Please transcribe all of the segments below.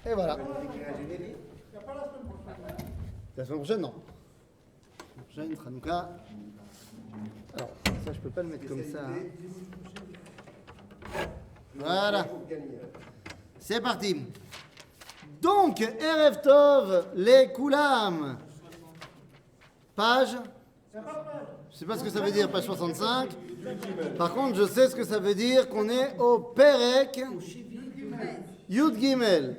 Et voilà. Il n'y a pas la semaine prochaine. La semaine prochaine, non. La semaine prochaine, Hanouka. Alors, ça, je peux pas le mettre comme ça. Hein. Voilà. C'est parti. Donc, Erev Tov, les Koulam. Page. Je sais pas ce que ça veut dire, page 65. Par contre, je sais ce que ça veut dire qu'on est au Perek Yud Gimel.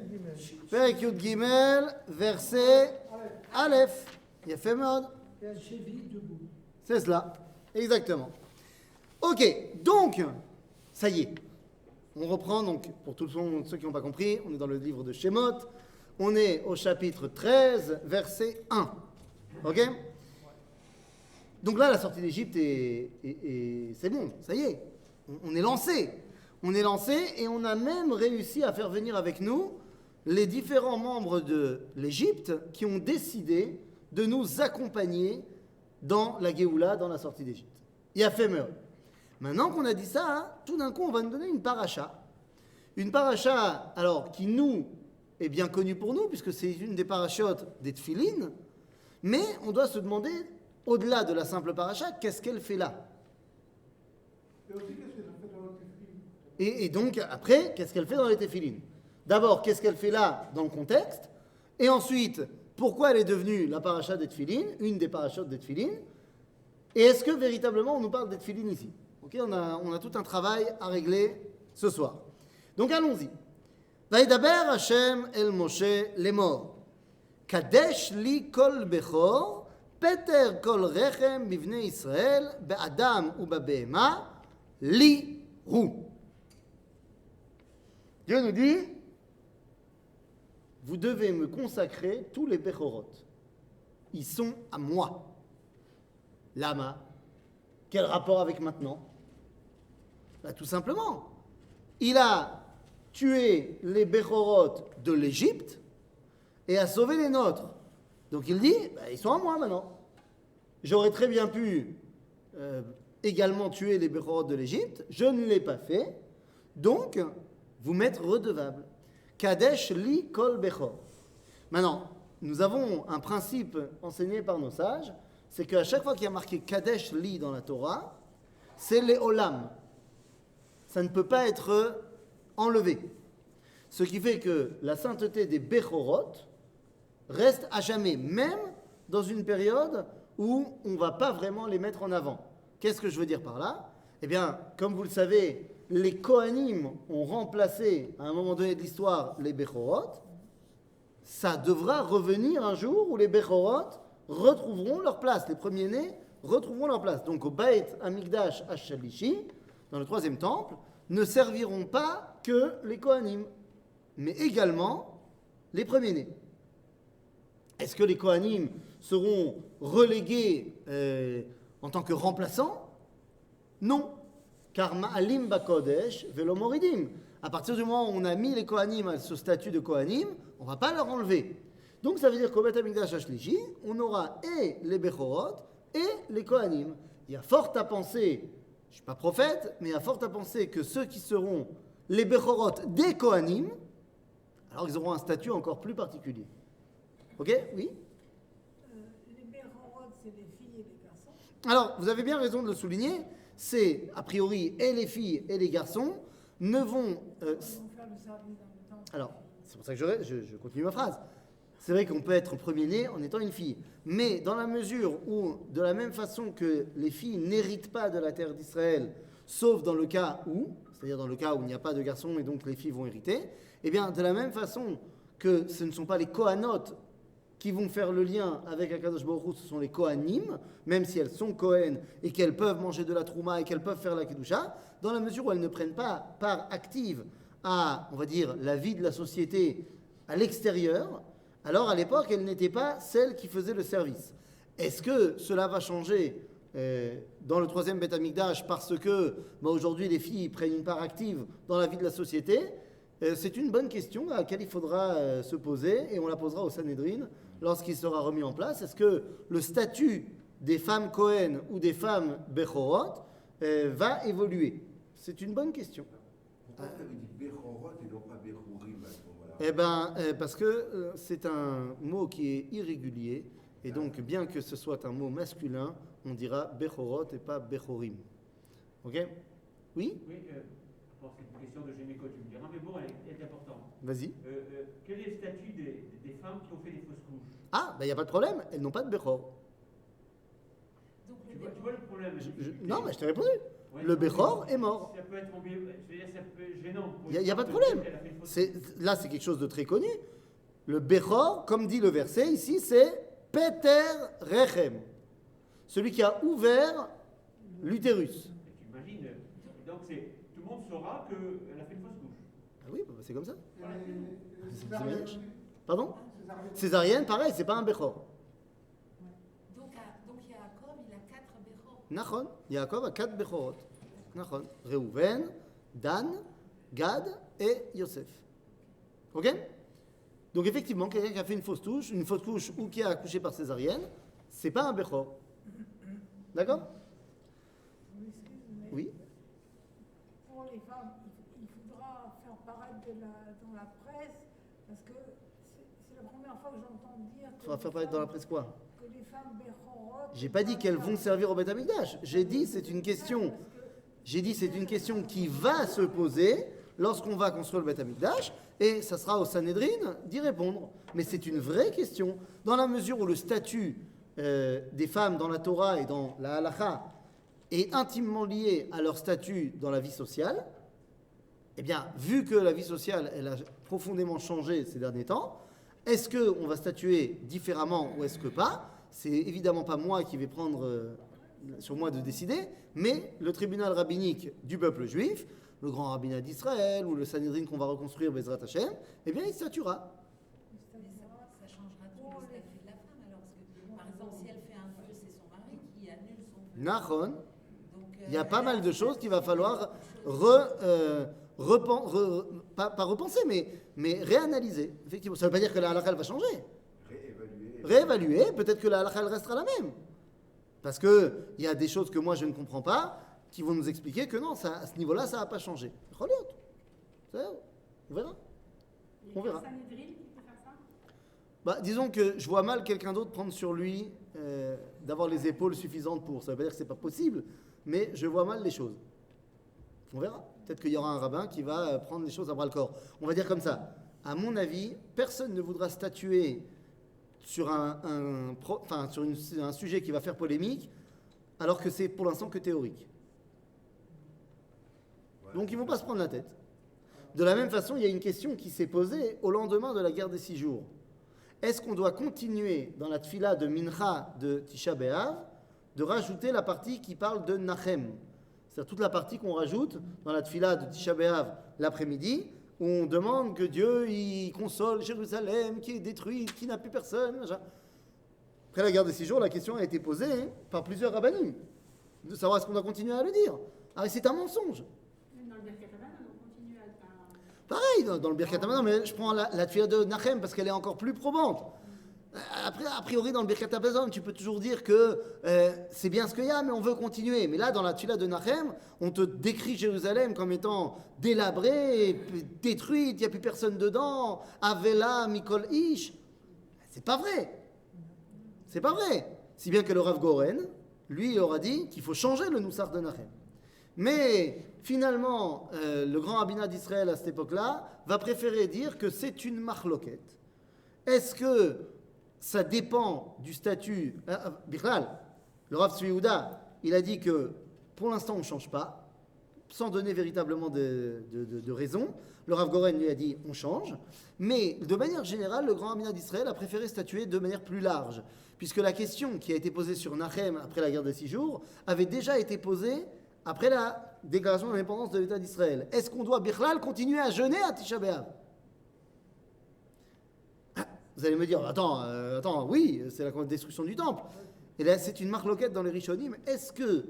Perek Yud Gimel, verset Aleph. Il a fait mode. C'est cela. Exactement. Ok, donc, ça y est. On reprend, donc, pour tous ceux qui n'ont pas compris, on est dans le livre de Shemot. On est au chapitre 13, verset 1. Ok? Donc là, la sortie d'Égypte, c'est bon, ça y est. On est lancé. On est lancé et on a même réussi à faire venir avec nous les différents membres de l'Égypte qui ont décidé de nous accompagner dans la Géoula, dans la sortie d'Égypte. Il a fait meurtre. Maintenant qu'on a dit ça, hein, tout d'un coup, on va nous donner une paracha. Une paracha, alors, qui nous est bien connue pour nous, puisque c'est une des parachotes des Tfilin, mais on doit se demander, au-delà de la simple paracha, qu'est-ce qu'elle fait là ? Et donc, après, qu'est-ce qu'elle fait dans les Tefilin ? D'abord, qu'est-ce qu'elle fait là, dans le contexte ? Et ensuite, pourquoi elle est devenue la paracha des Tfilin, une des parachotes des Tfilin ? Et est-ce que, véritablement, on nous parle des Tfilin ici ? Okay, on a tout un travail à régler ce soir. Donc allons-y. Vaïdaber Hashem el Moshe lemor. Kadesh li kol bechor, peter kol rechem bivnei Israël, be'adam ou ba'behema, li rou. Dieu nous dit, vous devez me consacrer tous les bechorot. Ils sont à moi. Lama. Quel rapport avec maintenant ? Bah, tout simplement, il a tué les Bechorot de l'Égypte et a sauvé les nôtres. Donc il dit, bah, ils sont à moi maintenant. J'aurais très bien pu également tuer les Bechorot de l'Égypte, je ne l'ai pas fait, donc vous m'êtes redevable. Kadesh li kol Bechor. Maintenant, nous avons un principe enseigné par nos sages, c'est qu'à chaque fois qu'il y a marqué Kadesh li dans la Torah, c'est les olam. Ça ne peut pas être enlevé. Ce qui fait que la sainteté des Bechorot reste à jamais, même dans une période où on ne va pas vraiment les mettre en avant. Qu'est-ce que je veux dire par là ? Eh bien, comme vous le savez, les Kohanim ont remplacé, à un moment donné de l'histoire, les Bechorot. Ça devra revenir un jour où les Bechorot retrouveront leur place. Les premiers-nés retrouveront leur place. Donc au Beit Hamikdash Hashalishi, dans le troisième temple, ne serviront pas que les Kohanim, mais également les premiers-nés. Est-ce que les Kohanim seront relégués en tant que remplaçants ? Non, car Ma'alim Bakodesh Velo Moridim. À partir du moment où on a mis les Kohanim à ce statut de Kohanim, on ne va pas leur enlever. Donc ça veut dire qu'au Beit Hamikdash Hashlishi, on aura et les Bechorot et les Kohanim. Il y a fort à penser, je ne suis pas prophète, mais il y a fort à penser que ceux qui seront les Bechorot des Kohanim, alors ils auront un statut encore plus particulier. Ok ? Oui ? Les Bechorot, c'est les filles et les garçons. Alors, vous avez bien raison de le souligner, c'est a priori et les filles et les garçons ne vont... Ils vont faire le service dans le temple. Alors, c'est pour ça que je continue ma phrase. C'est vrai qu'on peut être premier-né en étant une fille. Mais dans la mesure où, de la même façon que les filles n'héritent pas de la terre d'Israël, sauf dans le cas où, c'est-à-dire dans le cas où il n'y a pas de garçons et donc les filles vont hériter, eh bien, de la même façon que ce ne sont pas les Kohanot qui vont faire le lien avec Akadosh Baruch Hu, ce sont les Kohanim, même si elles sont Kohen et qu'elles peuvent manger de la Trouma et qu'elles peuvent faire la Kedusha, dans la mesure où elles ne prennent pas part active à, on va dire, la vie de la société à l'extérieur, alors à l'époque, elles n'étaient pas celles qui faisaient le service. Est-ce que cela va changer dans le troisième Beit Hamikdash parce que aujourd'hui les filles prennent une part active dans la vie de la société ? C'est une bonne question à laquelle il faudra se poser et on la posera au Sanhedrin lorsqu'il sera remis en place. Est-ce que le statut des femmes Kohen ou des femmes Bechorot va évoluer ? C'est une bonne question. Pourquoi tu dit Bechorot et non pas Bechurim à ce moment-là ? Eh ben, parce que c'est un mot qui est irrégulier, et donc bien que ce soit un mot masculin, on dira Bechorot et pas Bechorim. Ok? Oui? Oui, bon, c'est une question de gynéco, tu me diras, mais bon, elle est importante. Vas-y. Quel est le statut des femmes qui ont fait des fausses couches? Ah, ben il n'y a pas de problème, elles n'ont pas de Bechor. Donc, Tu vois le problème? Non, mais je t'ai répondu. Ouais, Le Bechor est mort. Ça peut être ça peut être gênant. Il n'y a pas de problème. Là, c'est quelque chose de très connu. Le Bechor, comme dit le verset ici, c'est Peter Rechem. Celui qui a ouvert l'utérus. Tu imagines, donc tout le monde saura qu'elle a fait une fausse couche. Ah oui, bah, c'est comme ça. Césarienne. Pardon? Césarienne, pareil, c'est pas un Bechor. donc Yaakov, il a 4 Bechor. Nachon, Yaakov a 4 Bechorot. Nachon. Reuven, Dan, Gad et Yosef. Ok? Donc effectivement, quelqu'un qui a fait une fausse couche ou qui a accouché par césarienne, c'est pas un Bechor. D'accord? Oui? Pour les femmes, il faudra faire paraître dans la presse, parce que c'est la première fois que j'entends dire Il faudra faire paraître dans la presse quoi? que les femmes Bechorot... J'ai pas dit qu'elles vont servir au Beth Amikdash. J'ai dit c'est une question. J'ai dit c'est une question qui va se poser lorsqu'on va construire le Beth Amikdash et ça sera au Sanhedrin d'y répondre. Mais c'est une vraie question dans la mesure où le statut des femmes dans la Torah et dans la Halakha est intimement lié à leur statut dans la vie sociale. Eh bien, vu que la vie sociale elle a profondément changé ces derniers temps, est-ce qu'on va statuer différemment ou est-ce que pas? C'est évidemment pas moi qui vais prendre sur moi de décider, mais le tribunal rabbinique du peuple juif, le grand rabbinat d'Israël ou le Sanhedrin qu'on va reconstruire, Bezrat Hashem, eh bien il statuera. Mais ça changera tout le statut de la femme alors, parce que par exemple, si elle fait un feu, c'est son mari qui annule son feu. Nahon, Donc, il y a pas mal de choses qu'il va falloir pas repenser, mais réanalyser. Effectivement, ça ne veut pas dire que la halakha elle va changer. Réévaluer, peut-être que la halakha elle restera la même. Parce qu'il y a des choses que moi je ne comprends pas qui vont nous expliquer que non, ça, à ce niveau-là, ça ne va pas changer. On verra. On verra. Bah, disons que je vois mal quelqu'un d'autre prendre sur lui d'avoir les épaules suffisantes pour. Ça ne veut pas dire que ce n'est pas possible, mais je vois mal les choses. On verra. Peut-être qu'il y aura un rabbin qui va prendre les choses à bras-le-corps. On va dire comme ça. À mon avis, personne ne voudra statuer sur un sujet qui va faire polémique, alors que c'est pour l'instant que théorique. Donc ils ne vont pas se prendre la tête. De la même façon, il y a une question qui s'est posée au lendemain de la guerre des 6 jours. Est-ce qu'on doit continuer dans la tfila de Mincha de Tisha B'Av de rajouter la partie qui parle de Nachem? C'est-à-dire toute la partie qu'on rajoute dans la tfila de Tisha B'Av l'après-midi, où on demande que Dieu il console Jérusalem qui est détruite, qui n'a plus personne. Machin. Après la guerre des 6 jours, la question a été posée par plusieurs rabbinim, de savoir est-ce qu'on doit continuer à le dire. Ah, c'est un mensonge. Dans le Birkat Hamazon, on continue à... Pareil, dans le Birkat Hamazon, mais je prends la tfila de Nachem parce qu'elle est encore plus probante. Après, a priori, dans le Birkat Hamazon, tu peux toujours dire que c'est bien ce qu'il y a, mais on veut continuer. Mais là, dans la tfila de Nachem, on te décrit Jérusalem comme étant délabrée, détruite, il n'y a plus personne dedans. Avela, Mikol Ish. C'est pas vrai. C'est pas vrai. Si bien que le Rav Goren, lui, il aura dit qu'il faut changer le Noussar de Nachem. Mais finalement, le grand rabbinat d'Israël à cette époque-là va préférer dire que c'est une marloquette. Est-ce que ça dépend du statut Bichlal, le Rav Tzvi Yehuda, il a dit que pour l'instant on ne change pas, sans donner véritablement de raison. Le Rav Goren lui a dit on change. Mais de manière générale, le grand rabbinat d'Israël a préféré statuer de manière plus large, puisque la question qui a été posée sur Nachem après la guerre des 6 jours avait déjà été posée après la déclaration d'indépendance de l'État d'Israël. Est-ce qu'on doit Bichlal continuer à jeûner à Tisha B'Av? Vous allez me dire, attends, oui, c'est la destruction du temple. Et là, c'est une marloquette dans les Rishonim. Est-ce que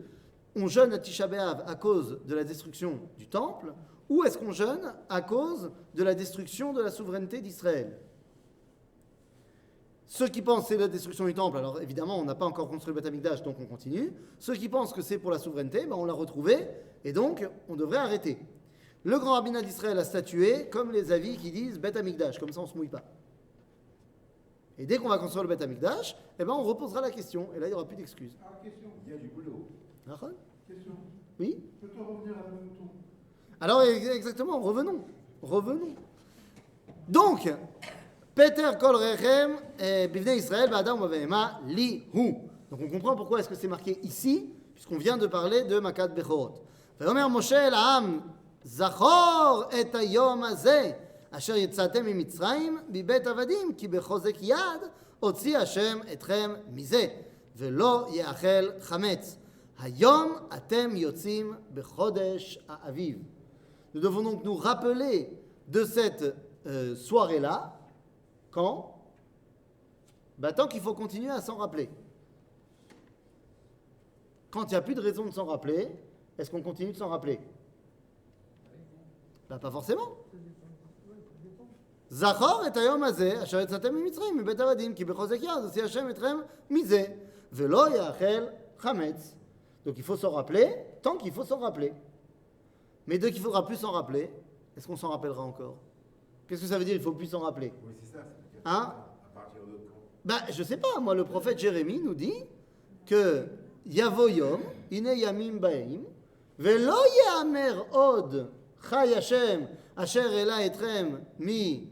on jeûne à Tisha B'Av à cause de la destruction du temple, ou est-ce qu'on jeûne à cause de la destruction de la souveraineté d'Israël? Ceux qui pensent que c'est la destruction du temple, alors évidemment, on n'a pas encore construit le Beth Amikdash, donc on continue. Ceux qui pensent que c'est pour la souveraineté, ben on l'a retrouvé, et donc on devrait arrêter. le grand rabbinat d'Israël a statué comme les avis qui disent Beth Amikdash, comme ça on ne se mouille pas. Et dès qu'on va construire le Beth Amikdash, eh ben on reposera la question, et là il n'y aura plus d'excuses. Ah, question. Il y a du boulot. D'accord ? Question. Oui ? Peut-on revenir à la mouton? Alors exactement, revenons. Donc, Peter Kol Rechem Bivnei Israël Ba'adam Vavehema Lihu. Donc on comprend pourquoi est-ce que c'est marqué ici, puisqu'on vient de parler de Makat Bechorot. Vayomer Moshe el Ha'am Zachor et hayom hazeh asher yetzatem mimitzrayim bibet avadim ki bechozek yad hotzi Hashem etchem mizeh velo yeachel chametz. Hayom atem yotzim bechodesh ha'aviv. Nous devons donc nous rappeler de cette soirée-là. Quand ? Tant qu'il faut continuer à s'en rappeler. Quand il n'y a plus de raison de s'en rappeler, est-ce qu'on continue de s'en rappeler ? Pas forcément. Zachor et hayom hazeh asher yetzatem mimitzrayim mibet avadim ki bechozek yad hotzi Hashem etchem mizeh velo yeachel chametz. Donc il faut s'en rappeler tant qu'il faut s'en rappeler. Mais dès qu'il ne faudra plus s'en rappeler, est-ce qu'on s'en rappellera encore ? Qu'est-ce que ça veut dire il ne faut plus s'en rappeler ? Oui, c'est ça. Hein ? À partir de quand ? Je ne sais pas, moi le prophète Jérémie nous dit que Yavo Yom, Ine Yamim Baim, Velo Yamer Od, Chai Hashem, Asher Ela Etrem Mi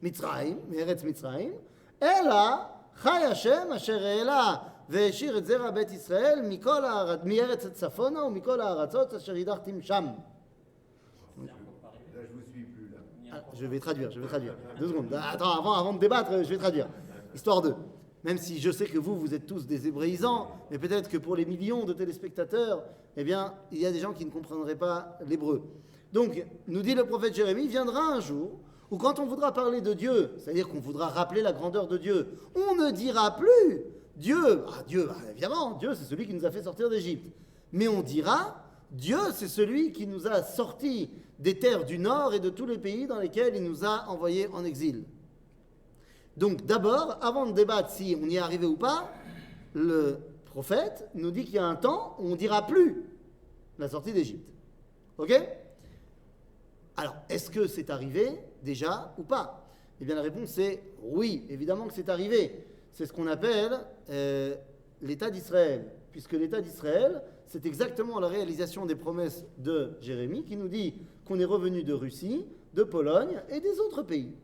Mitzrayim, Eretz Mitzrayim, Ela Chai Hashem, Asher Ela והשאיר את זרע בית ישראל מארץ הצפונה ומכל הארצות אשר הדרתם שם. Là, je vous suis plus, là. Je vais traduire. 2 secondes. Attends, avant de débattre, je vais traduire. Histoire de... Même si je sais que vous êtes tous des hébréisants, mais peut-être que pour les millions de téléspectateurs, eh bien, il y a des gens qui ne comprendraient pas l'hébreu. Donc, nous dit le prophète Jérémie, viendra un jour où quand on voudra parler de Dieu, c'est-à-dire qu'on voudra rappeler la grandeur de Dieu, on ne dira plus Dieu, évidemment, Dieu c'est celui qui nous a fait sortir d'Égypte. Mais on dira, Dieu c'est celui qui nous a sortis des terres du nord et de tous les pays dans lesquels il nous a envoyés en exil. Donc d'abord, avant de débattre si on y est arrivé ou pas, le prophète nous dit qu'il y a un temps où on ne dira plus la sortie d'Égypte. Ok ? Alors, est-ce que c'est arrivé déjà ou pas ? Eh bien la réponse est oui, évidemment que c'est arrivé. C'est ce qu'on appelle l'État d'Israël. Puisque l'État d'Israël, c'est exactement la réalisation des promesses de Jérémie qui nous dit qu'on est revenu de Russie, de Pologne et des autres pays.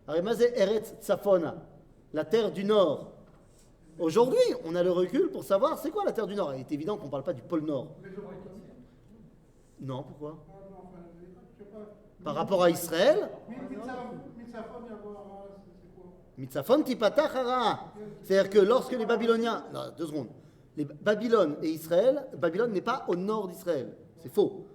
Arimazé Eretz Tzafona, la terre du Nord. Aujourd'hui, on a le recul pour savoir c'est quoi la terre du Nord. Il est évident qu'on ne parle pas du pôle Nord. Non, pourquoi ? Ah non, enfin, je sais pas. Par rapport à Israël, Mitzafon, il y a quoi, c'est quoi? Mitzafon tipatach hara. C'est-à-dire que lorsque les Babyloniens... Non, 2 secondes. Les Babylone et Israël, Babylone n'est pas au nord d'Israël. C'est faux.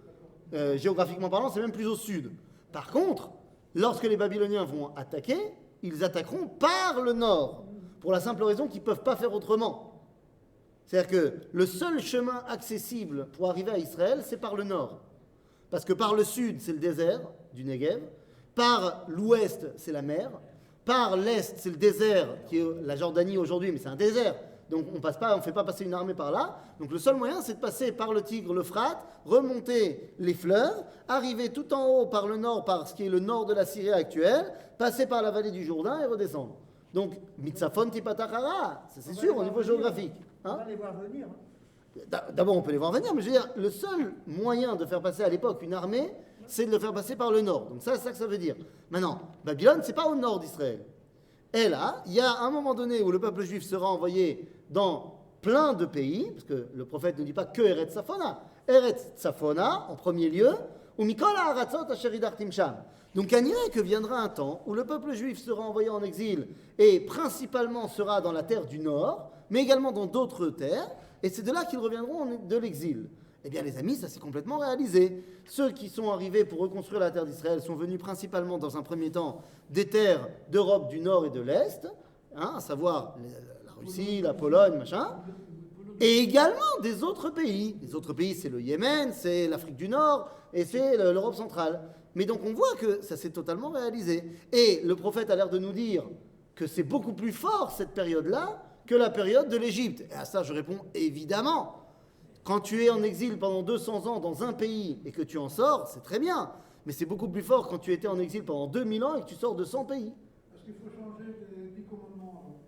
Géographiquement parlant, c'est même plus au sud. Par contre, lorsque les Babyloniens vont attaquer, ils attaqueront par le nord. Pour la simple raison qu'ils ne peuvent pas faire autrement. C'est-à-dire que le seul chemin accessible pour arriver à Israël, c'est par le nord. Parce que par le sud, c'est le désert du Negev. Par l'ouest, c'est la mer. Par l'est, c'est le désert, qui est la Jordanie aujourd'hui, mais c'est un désert. Donc on ne fait pas passer une armée par là. Donc le seul moyen, c'est de passer par le Tigre, l'Euphrate, remonter les fleuves, arriver tout en haut par le nord, par ce qui est le nord de la Syrie actuelle, passer par la vallée du Jourdain et redescendre. Donc, Mitzafon Tipatachara, c'est sûr au niveau géographique. On va les voir venir. D'abord, on peut les voir venir, mais je veux dire, le seul moyen de faire passer à l'époque une armée, c'est de le faire passer par le nord. Donc ça, c'est ça que ça veut dire. Maintenant, Babylone, c'est pas au nord d'Israël. Et là, il y a un moment donné où le peuple juif sera envoyé dans plein de pays, parce que le prophète ne dit pas que Eretz Tzafona. Eretz Tzafona, en premier lieu, ou Mikol ha'aratzot asher hidartim sham. Donc, il n'y a que viendra un temps où le peuple juif sera envoyé en exil et principalement sera dans la terre du nord, mais également dans d'autres terres, et c'est de là qu'ils reviendront de l'exil. Eh bien, les amis, ça s'est complètement réalisé. Ceux qui sont arrivés pour reconstruire la terre d'Israël sont venus principalement, dans un premier temps, des terres d'Europe du Nord et de l'Est, à savoir la Russie, la Pologne, machin, et également des autres pays. Les autres pays, c'est le Yémen, c'est l'Afrique du Nord et c'est l'Europe centrale. Mais donc, on voit que ça s'est totalement réalisé. Et le prophète a l'air de nous dire que c'est beaucoup plus fort, cette période-là, que la période de l'Égypte. Et à ça, je réponds évidemment. Quand tu es en exil pendant 200 ans dans un pays et que tu en sors, c'est très bien. Mais c'est beaucoup plus fort quand tu étais en exil pendant 2000 ans et que tu sors de 100 pays. Est-ce qu'il faut changer les 10 commandements alors?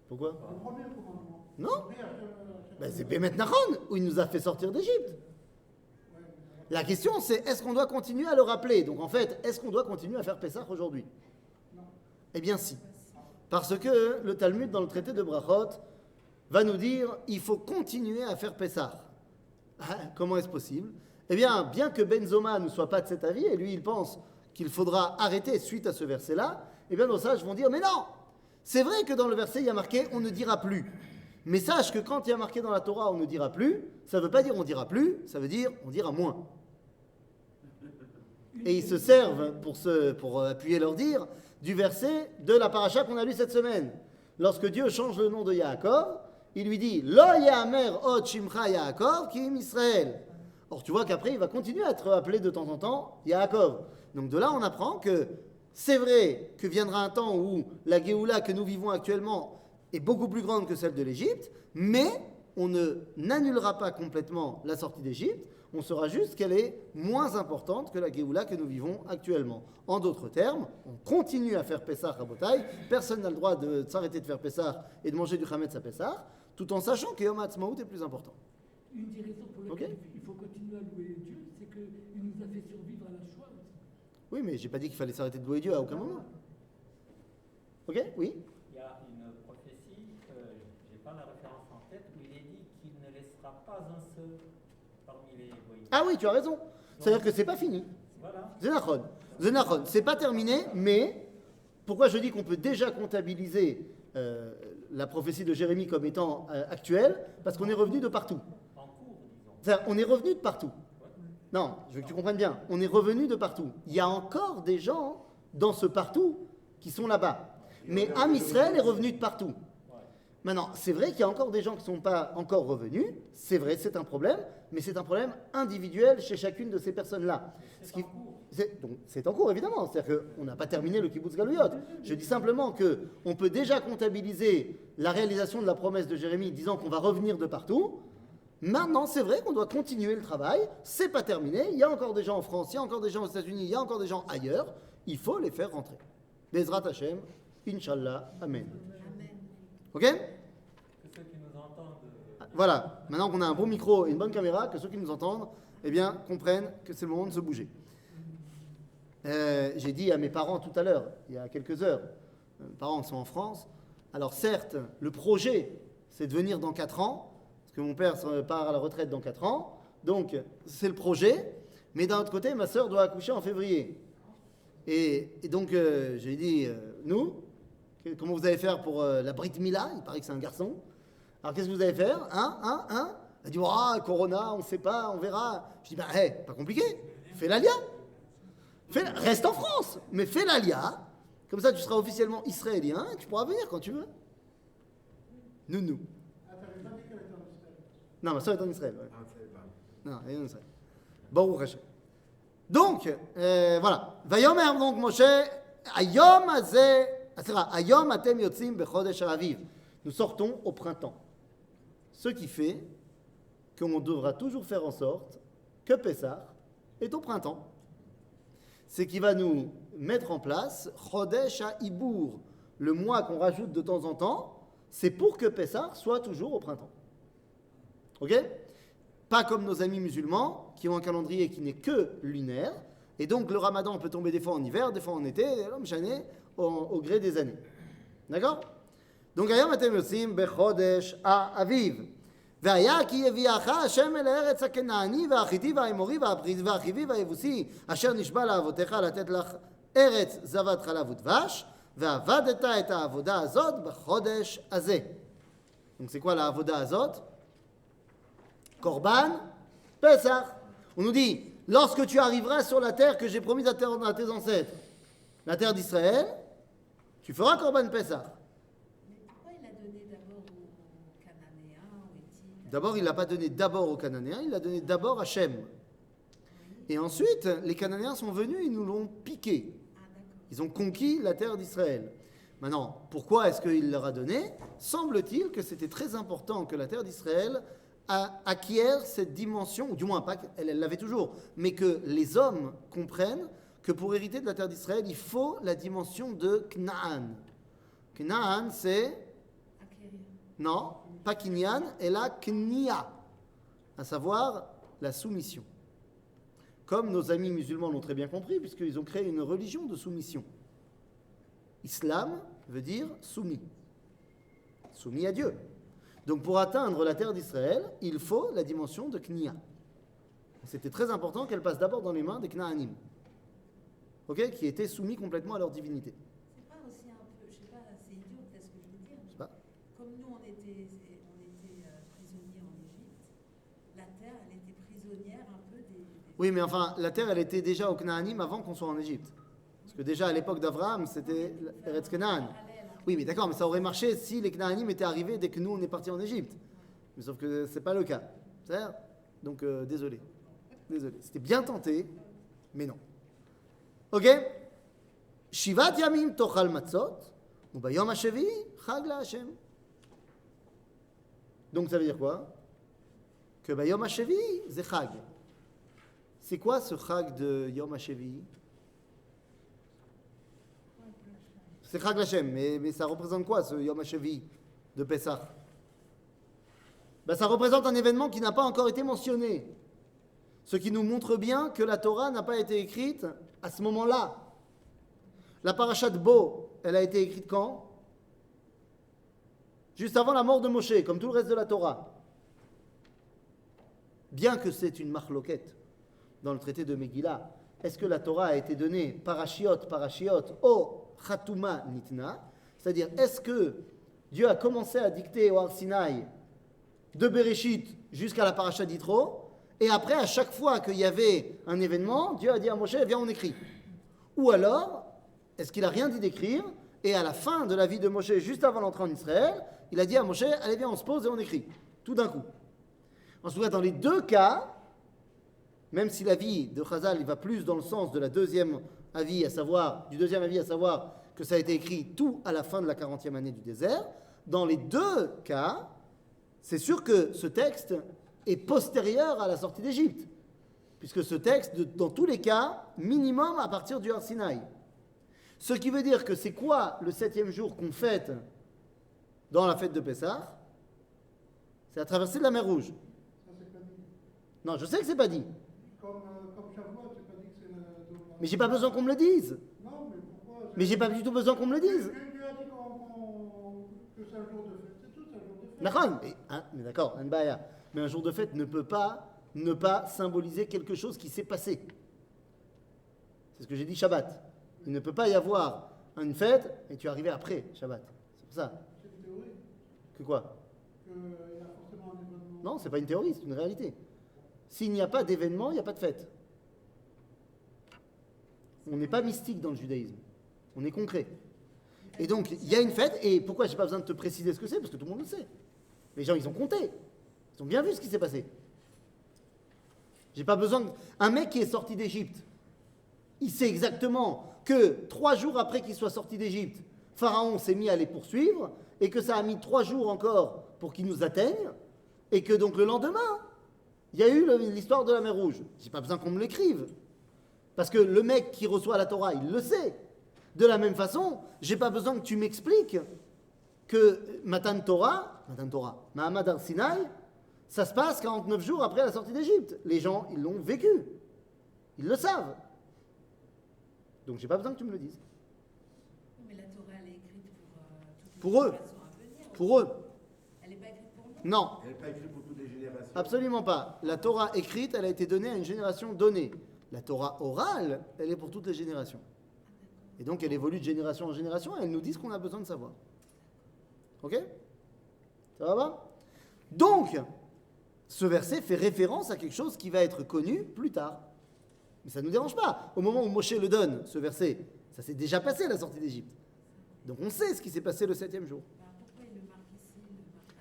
Pourquoi? Le premier commandement. Non. Après, à Ben, c'est Bémet Nahon où il nous a fait sortir d'Égypte. La question c'est est-ce qu'on doit continuer à le rappeler? Donc en fait, est-ce qu'on doit continuer à faire Pessah aujourd'hui? Eh bien si. Parce que le Talmud dans le traité de Brachot va nous dire il faut continuer à faire Pessah. Ah, comment est-ce possible? Eh bien que Ben Zoma ne soit pas de cet avis, et lui il pense qu'il faudra arrêter suite à ce verset-là, eh bien nos sages vont dire mais non! C'est vrai que dans le verset il y a marqué on ne dira plus. Mais sache que quand il y a marqué dans la Torah on ne dira plus, ça ne veut pas dire on dira plus, ça veut dire on dira moins. Et ils se servent pour appuyer leur dire du verset de la paracha qu'on a lu cette semaine. Lorsque Dieu change le nom de Yaakov, il lui dit Lo Yamer Od Shimcha Yaakov Kim Israël. Or tu vois qu'après il va continuer à être appelé de temps en temps Yaakov. Donc de là on apprend que c'est vrai que viendra un temps où la Géoula que nous vivons actuellement est beaucoup plus grande que celle de l'Égypte, mais on n'annulera pas complètement la sortie d'Égypte, on saura juste qu'elle est moins importante que la Géoula que nous vivons actuellement. En d'autres termes, on continue à faire Pessah à Botaï, personne n'a le droit de s'arrêter de faire Pessah et de manger du Hametz à Pessah, tout en sachant que Yom HaAtzmaut est plus important. Une des raisons pour lesquelles il faut continuer à louer Dieu, c'est qu'il nous a fait survivre à la Shoah aussi. Oui, mais j'ai pas dit qu'il fallait s'arrêter de louer Dieu à aucun moment. Ok? Oui? Il y a une prophétie, je n'ai pas la référence en tête, où il est dit qu'il ne laissera pas un seul parmi les voyous. Ah oui, tu as raison. C'est-à-dire que c'est pas fini. Voilà. Zenachon, c'est pas terminé, mais pourquoi je dis qu'on peut déjà comptabiliser la prophétie de Jérémie comme étant actuelle? Parce qu'on est revenu de partout. En cours, disons. C'est-à-dire, on est revenu de partout. Non, je veux que tu comprennes bien. On est revenu de partout. Il y a encore des gens dans ce partout qui sont là-bas. Mais Am Israël est revenu de partout. Maintenant, c'est vrai qu'il y a encore des gens qui ne sont pas encore revenus. C'est vrai, c'est un problème. Mais c'est un problème individuel chez chacune de ces personnes-là. C'est en cours, évidemment. C'est-à-dire qu'on n'a pas terminé le kibbutz galouyot. Je dis simplement qu'on peut déjà comptabiliser la réalisation de la promesse de Jérémie disant qu'on va revenir de partout. Maintenant, c'est vrai qu'on doit continuer le travail. C'est pas terminé. Il y a encore des gens en France, il y a encore des gens aux États-Unis, il y a encore des gens ailleurs. Il faut les faire rentrer. Bezrat Hashem, Inch'Allah, Amen. Ok? Que ceux qui nous entendent. Voilà. Maintenant qu'on a un bon micro et une bonne caméra, que ceux qui nous entendent, eh bien, comprennent que c'est le moment de se bouger. J'ai dit à mes parents tout à l'heure, il y a quelques heures, mes parents sont en France. Alors certes, le projet, c'est de venir dans 4 ans. Parce que mon père part à la retraite dans 4 ans, donc c'est le projet, mais d'un autre côté, ma sœur doit accoucher en février. Et donc, j'ai dit, nous, comment vous allez faire pour la Brit Mila? Il paraît que c'est un garçon. Alors, qu'est-ce que vous allez faire? Elle dit, oh, Corona, on ne sait pas, on verra. Je dis, bah, pas compliqué, fais l'Alia. Reste en France, mais fais l'Alia. Comme ça, tu seras officiellement israélien et tu pourras venir quand tu veux. Nounou. Non, ma soeur est en Israël. Ouais. Non, elle est en Israël. Baruch Hashem. Donc, voilà. Vayomer donc Moshe, Ayom Azeh, Ayom Atem Yotzim Bechodesh Aviv. Nous sortons au printemps. Ce qui fait qu'on devra toujours faire en sorte que Pessah est au printemps. C'est qui va nous mettre en place Chodesh Ibour, le mois qu'on rajoute de temps en temps, c'est pour que Pessah soit toujours au printemps. Ok? Pas comme nos amis musulmans qui ont un calendrier qui n'est que lunaire, et donc le ramadan peut tomber des fois en hiver, des fois en été, au gré des années. D'accord? Donc, היום אתם יוצאים בחודש האביב. והיה כי יביאך השם אל הארץ הכנעני והחיתי והאמורי והחיבי והיבוסי אשר נשבע לאבותיך לתת לך ארץ זבת חלב ודבש, ועבדת את העבודה הזאת בחודש הזה. Donc c'est quoi la avoda azot? Korban, Pesach. On nous dit, lorsque tu arriveras sur la terre que j'ai promise à tes ancêtres, la terre d'Israël, tu feras Korban Pesach. D'abord, il ne l'a pas donné d'abord aux Cananéens, il l'a donné d'abord à Shem. Et ensuite, les Cananéens sont venus, ils nous l'ont piqué. Ils ont conquis la terre d'Israël. Maintenant, pourquoi est-ce qu'il leur a donné? Semble-t-il que c'était très important que la terre d'Israël acquiert cette dimension, ou du moins pas elle l'avait toujours, mais que les hommes comprennent que pour hériter de la terre d'Israël, il faut la dimension de Knaan. Knaan, c'est... Acquérir. Non, pas Kinyan, et la Knia, à savoir la soumission. Comme nos amis musulmans l'ont très bien compris, puisqu'ils ont créé une religion de soumission. Islam veut dire soumis. Soumis à Dieu. Donc pour atteindre la terre d'Israël, il faut la dimension de Knia. C'était très important qu'elle passe d'abord dans les mains des Knaanim, okay, qui étaient soumis complètement à leur divinité. C'est pas aussi un peu, je sais pas, c'est idiot peut-être ce que je veux dire. Je sais pas. Comme nous, on était prisonniers en Égypte, la terre, elle était prisonnière un peu des... Oui, mais enfin, la terre, elle était déjà au Knaanim avant qu'on soit en Égypte. Parce que déjà à l'époque d'Abraham, c'était Eretz Canaan. Oui, mais d'accord, mais ça aurait marché si les Knaanim étaient arrivés dès que nous, on est partis en Égypte. Mais sauf que c'est pas le cas. C'est-à-dire, donc, désolé. Désolé. C'était bien tenté, mais non. Ok? Shivat yamim tochal matzot, ubayom hashevi chag la Hashem. Donc ça veut dire quoi? Que bayom hashevi, c'est chag. C'est quoi ce chag de Yom HaShevi? C'est chag l'Hashem, mais ça représente quoi ce Yom HaShevi de Pessah? Ben, ça représente un événement qui n'a pas encore été mentionné. Ce qui nous montre bien que la Torah n'a pas été écrite à ce moment-là. La parasha de Bo, elle a été écrite quand? Juste avant la mort de Moshe, comme tout le reste de la Torah. Bien que c'est une marloquette dans le traité de Megillah, est-ce que la Torah a été donnée parashiot, ou chatuma nitna? C'est-à-dire, est-ce que Dieu a commencé à dicter au Har Sinaï de Bereshit jusqu'à la parasha d'Yitro, et après, à chaque fois qu'il y avait un événement, Dieu a dit à Moshe, viens, on écrit. Ou alors, est-ce qu'il n'a rien dit d'écrire, et à la fin de la vie de Moshe, juste avant l'entrée en Israël, il a dit à Moshe, allez, viens, on se pose et on écrit, tout d'un coup. En tout cas, dans les deux cas, même si l'avis de Chazal il va plus dans le sens de la deuxième avis, à savoir que ça a été écrit tout à la fin de la 40e année du désert, dans les deux cas, c'est sûr que ce texte est postérieur à la sortie d'Égypte, puisque ce texte, dans tous les cas, minimum à partir du Har Sinaï. Ce qui veut dire que c'est quoi le 7e jour qu'on fête dans la fête de Pessah? C'est la traversée de la mer Rouge. Ça, c'est pas dit. Non, je sais que c'est pas dit. Comme Shavuot, c'est pas dit que c'est la... Mais j'ai pas besoin qu'on me le dise. Non, mais pourquoi? Mais j'ai pas du tout besoin qu'on me le dise. Dieu a dit que c'est un jour de fête. C'est tout, c'est un jour de fête. D'accord, mais d'accord, Anbaya. Mais un jour de fête ne peut pas ne pas symboliser quelque chose qui s'est passé. C'est ce que j'ai dit Shabbat. Il ne peut pas y avoir une fête et tu es arrivé après Shabbat. C'est pour ça. C'est une théorie. Que quoi? Qu'il y a forcément un événement. Non, c'est pas une théorie, c'est une réalité. S'il n'y a pas d'événement, il n'y a pas de fête. On n'est pas mystique dans le judaïsme. On est concret. Et donc, il y a une fête, et pourquoi j'ai pas besoin de te préciser ce que c'est? Parce que tout le monde le sait. Les gens, ils ont compté. Ils ont bien vu ce qui s'est passé. J'ai pas besoin... Un mec qui est sorti d'Égypte, il sait exactement que 3 jours après qu'il soit sorti d'Égypte, Pharaon s'est mis à les poursuivre, et que ça a mis 3 jours encore pour qu'ils nous atteignent, et que donc le lendemain, il y a eu l'histoire de la mer Rouge. J'ai pas besoin qu'on me l'écrive. Parce que le mec qui reçoit la Torah, il le sait. De la même façon, j'ai pas besoin que tu m'expliques que Matan Torah, Mahamad Har Sinaï, ça se passe 49 jours après la sortie d'Égypte. Les gens, ils l'ont vécu. Ils le savent. Donc j'ai pas besoin que tu me le dises. Mais la Torah, elle est écrite Pour eux. Pour eux. Elle n'est pas écrite pour nous? Non, Elle n'est pas écrite pour toutes les générations. absolument pas. La Torah écrite, elle a été donnée à une génération donnée. La Torah orale, elle est pour toutes les générations. Et donc elle évolue de génération en génération et elle nous dit ce qu'on a besoin de savoir. Ok? Ça va pas? Donc, ce verset fait référence à quelque chose qui va être connu plus tard. Mais ça ne nous dérange pas. Au moment où Moshe le donne, ce verset, ça s'est déjà passé la sortie d'Égypte. Donc on sait ce qui s'est passé le 7e jour. Pourquoi il le marque ici?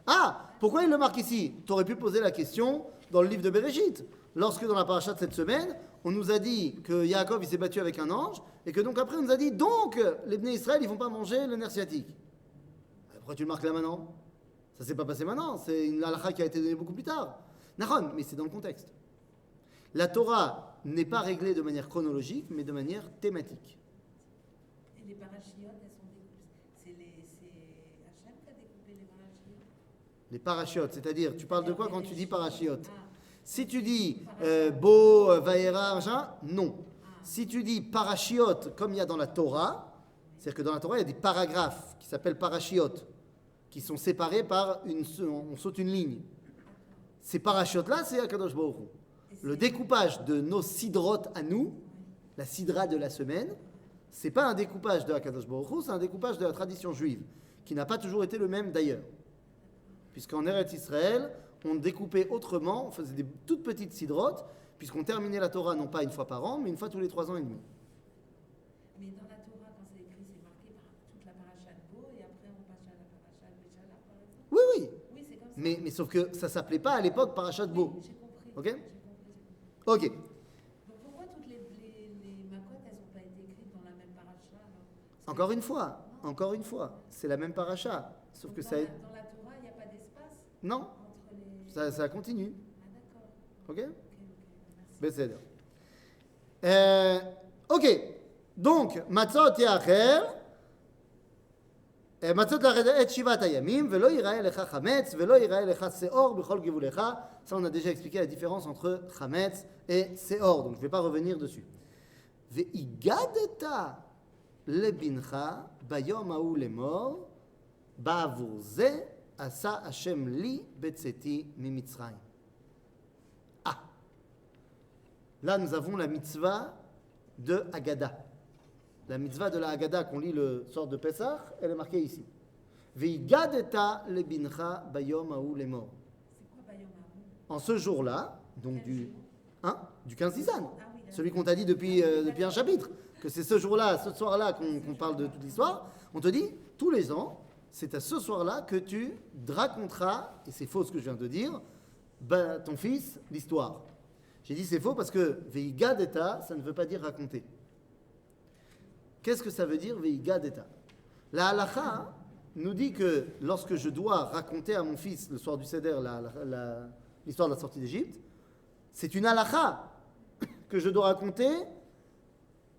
Ah, pourquoi il le marque ici? Tu aurais pu poser la question dans le livre de Bereshit. Lorsque dans la paracha de cette semaine, on nous a dit que Yaakov il s'est battu avec un ange, et que donc après on nous a dit, donc les Bnei Israël ils vont pas manger le nerf sciatique. Pourquoi tu le marques là maintenant? Ça s'est pas passé maintenant, c'est une halakha qui a été donnée beaucoup plus tard. Nahon, mais c'est dans le contexte. La Torah n'est pas réglée de manière chronologique, mais de manière thématique. Et les parachiotes, elles sont découpées. C'est Hachem qui a découpé les parachiotes. Les parachiotes, c'est-à-dire, tu parles de quoi quand tu dis parachiotes? Ah. Si tu dis Bo, Vaera, machin, non. Si tu dis parachiotes, comme il y a dans la Torah, c'est-à-dire que dans la Torah, il y a des paragraphes qui s'appellent parachiotes, qui sont séparés par on saute une ligne. Ces parachiotes-là, c'est Akadosh Baruch Hu. Le découpage de nos sidrotes à nous, la sidra de la semaine, c'est pas un découpage de Akadosh Baruch Hu, c'est un découpage de la tradition juive, qui n'a pas toujours été le même d'ailleurs. Puisqu'en Eretz Israël, on découpait autrement, on faisait des toutes petites sidrotes, puisqu'on terminait la Torah non pas une fois par an, mais une fois tous les 3 ans et demi. Mais dans la Torah, quand c'est écrit, c'est marqué par toute la paracha de Bo, et après on passe à la paracha de Béchala, par exemple. Oui, oui. Oui, c'est comme ça. Mais sauf que ça s'appelait pas à l'époque parachat de Bo. Oui, j'ai compris. Ok. J'ai compris. Ok. Donc pourquoi toutes les macotes, elles n'ont pas été écrites dans la même paracha alors? Encore une fois, c'est la même paracha. Sauf Donc que dans ça. la Torah, il n'y a pas d'espace Non, entre les. ça continue. Ah d'accord. Ok. Ok, merci. Beseder. Ok. Donc, matzot yacher. מצות לרדת את 7 הימים, ולא ייראה לך חמץ, ולא ייראה לך שאור בכל גבוליך. Ça, on a déjà expliqué la différence entre chametz et seor, donc je ne vais pas revenir dessus. והיגדת לבנך ביום ההוא לאמור, בעבור זה עשה השם לי בצאתי ממצרים. Ah, là nous avons la mitzvah de Haggadah. La mitzvah de la Haggadah qu'on lit le soir de Pessah, elle est marquée ici. Veigadeta lebincha bayom haou lemor. C'est quoi Bayom Haou? En ce jour-là, donc du 15 Nisan, Ah oui, d'accord. celui qu'on t'a dit depuis un chapitre, que c'est ce jour-là, ce soir-là qu'on parle de toute l'histoire, on te dit, tous les ans, c'est à ce soir-là que tu raconteras, et c'est faux ce que je viens de dire, ton fils, l'histoire. J'ai dit c'est faux parce que veigadeta, ça ne veut pas dire raconter. Qu'est-ce que ça veut dire veigadeta? La halakha nous dit que lorsque je dois raconter à mon fils le soir du Seder l'histoire de la sortie d'Égypte, c'est une halakha que je dois raconter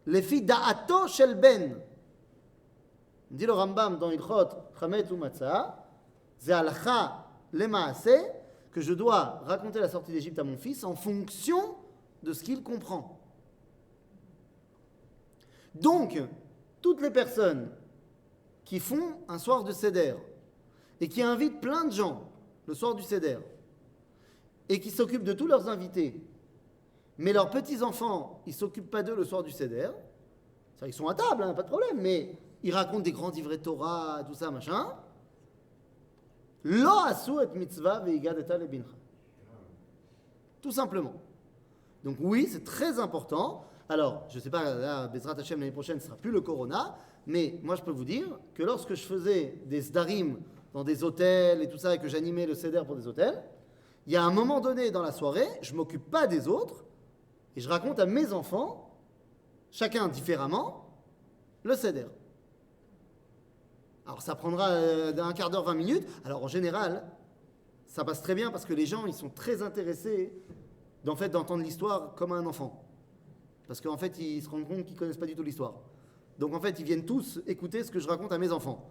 les filles da'ato shel ben. Dit le Rambam dans Ilchot Chametz ou Matzah, c'est halakha lemaaseh que je dois raconter la sortie d'Égypte à mon fils en fonction de ce qu'il comprend. Donc, toutes les personnes qui font un soir de Seder et qui invitent plein de gens le soir du Seder et qui s'occupent de tous leurs invités, mais leurs petits-enfants, ils ne s'occupent pas d'eux le soir du Seder, ils sont à table, hein, pas de problème, mais ils racontent des grands livrets Torah, tout ça, machin. Lo asu et mitzvah veigadeta lebincha. Tout simplement. Donc oui, c'est très important. Alors, je ne sais pas, là, Bezrat Hashem, l'année prochaine, ce ne sera plus le Corona, mais moi, je peux vous dire que lorsque je faisais des sdarim dans des hôtels et tout ça, et que j'animais le Seder pour des hôtels, il y a un moment donné dans la soirée, je ne m'occupe pas des autres, et je raconte à mes enfants, chacun différemment, le Seder. Alors, ça prendra un quart d'heure, 20 minutes. Alors, en général, ça passe très bien parce que les gens, ils sont très intéressés d'entendre l'histoire comme un enfant. Parce qu'en fait, ils se rendent compte qu'ils ne connaissent pas du tout l'histoire. Donc, en fait, ils viennent tous écouter ce que je raconte à mes enfants.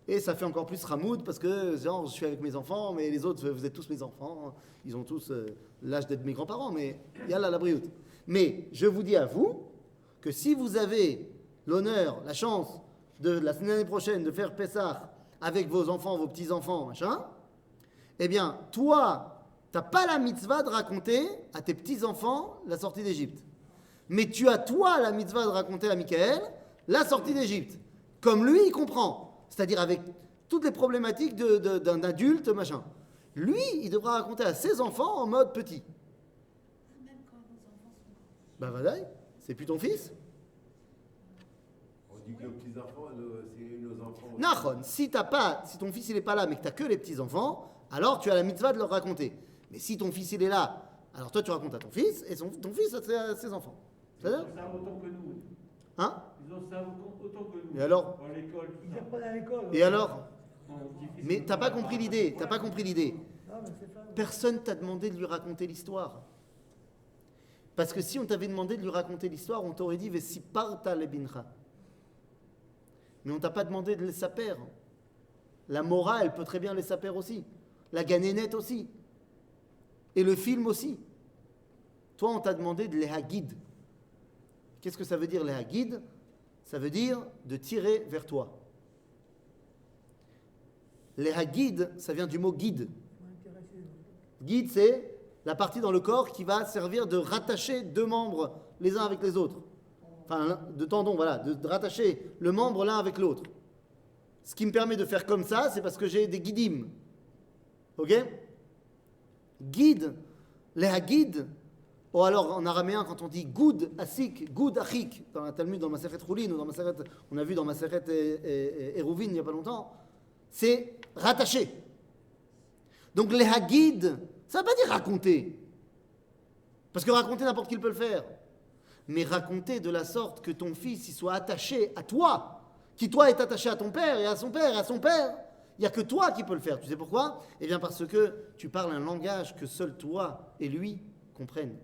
Et ça fait encore plus ramoud parce que, genre, je suis avec mes enfants, mais les autres, vous êtes tous mes enfants. Ils ont tous l'âge d'être mes grands-parents, mais yallah la brioute. Mais je vous dis à vous que si vous avez l'honneur, la chance de la semaine prochaine de faire Pessah avec vos enfants, vos petits-enfants, machin, eh bien, toi, tu n'as pas la mitzvah de raconter à tes petits-enfants la sortie d'Égypte. Mais tu as, toi, la mitzvah de raconter à Michael la sortie d'Égypte. Comme lui, il comprend. C'est-à-dire avec toutes les problématiques d'un adulte, machin. Lui, il devra raconter à ses enfants en mode petit. Même quand nos enfants sont. Ben voilà, c'est plus ton fils. On dit que les petits-enfants, c'est nos enfants. Nachon, si ton fils il n'est pas là, mais que tu n'as que les petits-enfants, alors tu as la mitzvah de leur raconter. Mais si ton fils il est là, alors toi tu racontes à ton fils, et ton fils à ses enfants. Ils ont ça autant que nous. Hein? Ils ont ça autant que nous. Et alors? À l'école, tout Ils ça. apprennent à l'école. Et alors? On Mais t'as pas compris l'idée, Personne t'a demandé de lui raconter l'histoire. Parce que si on t'avait demandé de lui raconter l'histoire, on t'aurait dit Vesiparta lebincha. Mais on t'a pas demandé de les saper. La Mora, elle peut très bien les saper aussi. La Ganénette aussi. Et le film aussi. Toi, on t'a demandé de les hagid. Qu'est-ce que ça veut dire les hagid? Ça veut dire de tirer vers toi. Les hagid, ça vient du mot guide. Guide, c'est la partie dans le corps qui va servir de rattacher deux membres les uns avec les autres. Enfin, de tendons, voilà, de rattacher le membre l'un avec l'autre. Ce qui me permet de faire comme ça, c'est parce que j'ai des guidim. Ok? Guide, les hagid, ou alors en araméen, quand on dit goud asik, goud achik, dans la Talmud, dans Maseret Choulin, ou dans Maseret, on a vu dans Maseret Eruvin il n'y a pas longtemps, c'est rattacher. Donc les hagid, ça ne veut pas dire raconter. Parce que raconter, n'importe qui peut le faire. Mais raconter de la sorte que ton fils il soit attaché à toi, qui toi est attaché à ton père et à son père et à son père. Il n'y a que toi qui peux le faire. Tu sais pourquoi? Eh bien parce que tu parles un langage que seul toi et lui comprennent.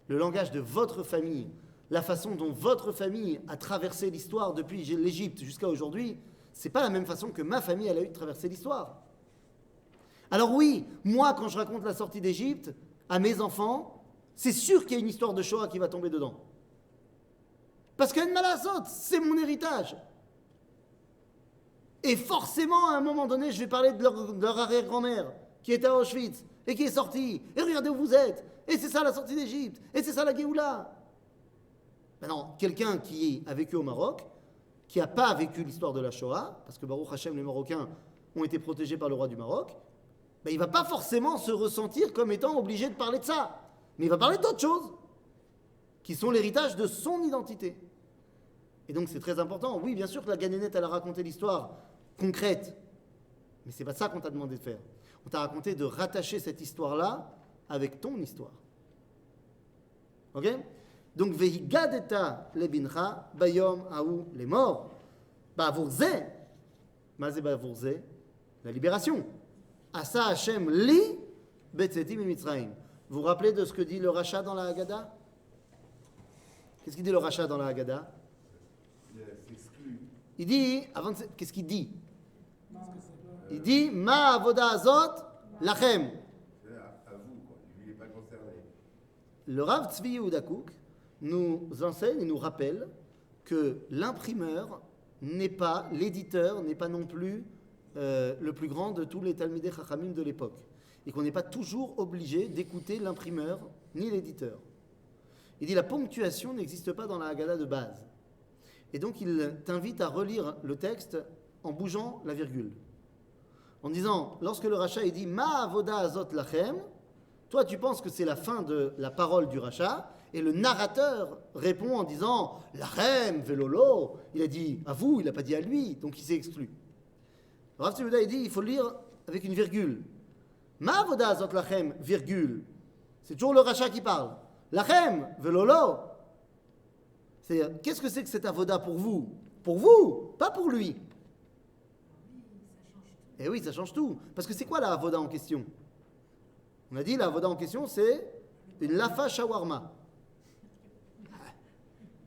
Le langage de votre famille, la façon dont votre famille a traversé l'histoire depuis l'Égypte jusqu'à aujourd'hui, c'est pas la même façon que ma famille elle a eu de traverser l'histoire. Alors oui, moi quand je raconte la sortie d'Égypte à mes enfants, c'est sûr qu'il y a une histoire de Shoah qui va tomber dedans. Parce qu'En Malasot, c'est mon héritage. Et forcément, à un moment donné, je vais parler de leur arrière-grand-mère qui était à Auschwitz et qui est sortie. Et regardez où vous êtes. Et c'est ça la sortie d'Égypte. Et c'est ça la Géoula. Maintenant, quelqu'un qui a vécu au Maroc, qui n'a pas vécu l'histoire de la Shoah, parce que Baruch Hashem, les Marocains ont été protégés par le roi du Maroc, ben, il ne va pas forcément se ressentir comme étant obligé de parler de ça. Mais il va parler d'autres choses, qui sont l'héritage de son identité. Et donc c'est très important. Oui, bien sûr que la Ganénette, elle a raconté l'histoire concrète. Mais ce n'est pas ça qu'on t'a demandé de faire. On t'a raconté de rattacher cette histoire-là avec ton histoire. Ok? Donc, Vehigadeta lebincha bayom aou les morts. Bavourze. Mazé bavourze. La libération. Asa Hashem li betzetim mitzraim. Vous vous rappelez de ce que dit le Racha dans la Haggadah? Qu'est-ce qu'il dit le Racha dans la Haggadah? Il dit, qu'est-ce qu'il dit? Il dit, ma avoda azot lachem. À vous, quoi. Lui, il n'est pas concerné. Le Rav Tzvi Yehuda Kook nous enseigne et nous rappelle que l'imprimeur n'est pas, l'éditeur n'est pas non plus le plus grand de tous les Talmidei Chachamim de l'époque. Et qu'on n'est pas toujours obligé d'écouter l'imprimeur ni l'éditeur. Il dit la ponctuation n'existe pas dans la Haggadah de base. Et donc il t'invite à relire le texte en bougeant la virgule. En disant, lorsque le Racha il dit Ma avoda azot lachem, toi tu penses que c'est la fin de la parole du Racha, et le narrateur répond en disant Lachem, velolo. Il a dit à vous, il n'a pas dit à lui, donc il s'est exclu. Rav Tzvi il dit il faut le lire avec une virgule. Ma avoda azot lachem, virgule. C'est toujours le Racha qui parle. Lachem, velolo. C'est-à-dire, qu'est-ce que c'est que cette avoda pour vous? Pour vous, pas pour lui. Eh oui, ça change tout. Parce que c'est quoi la avoda en question? On a dit la avoda en question, c'est une lafa shawarma.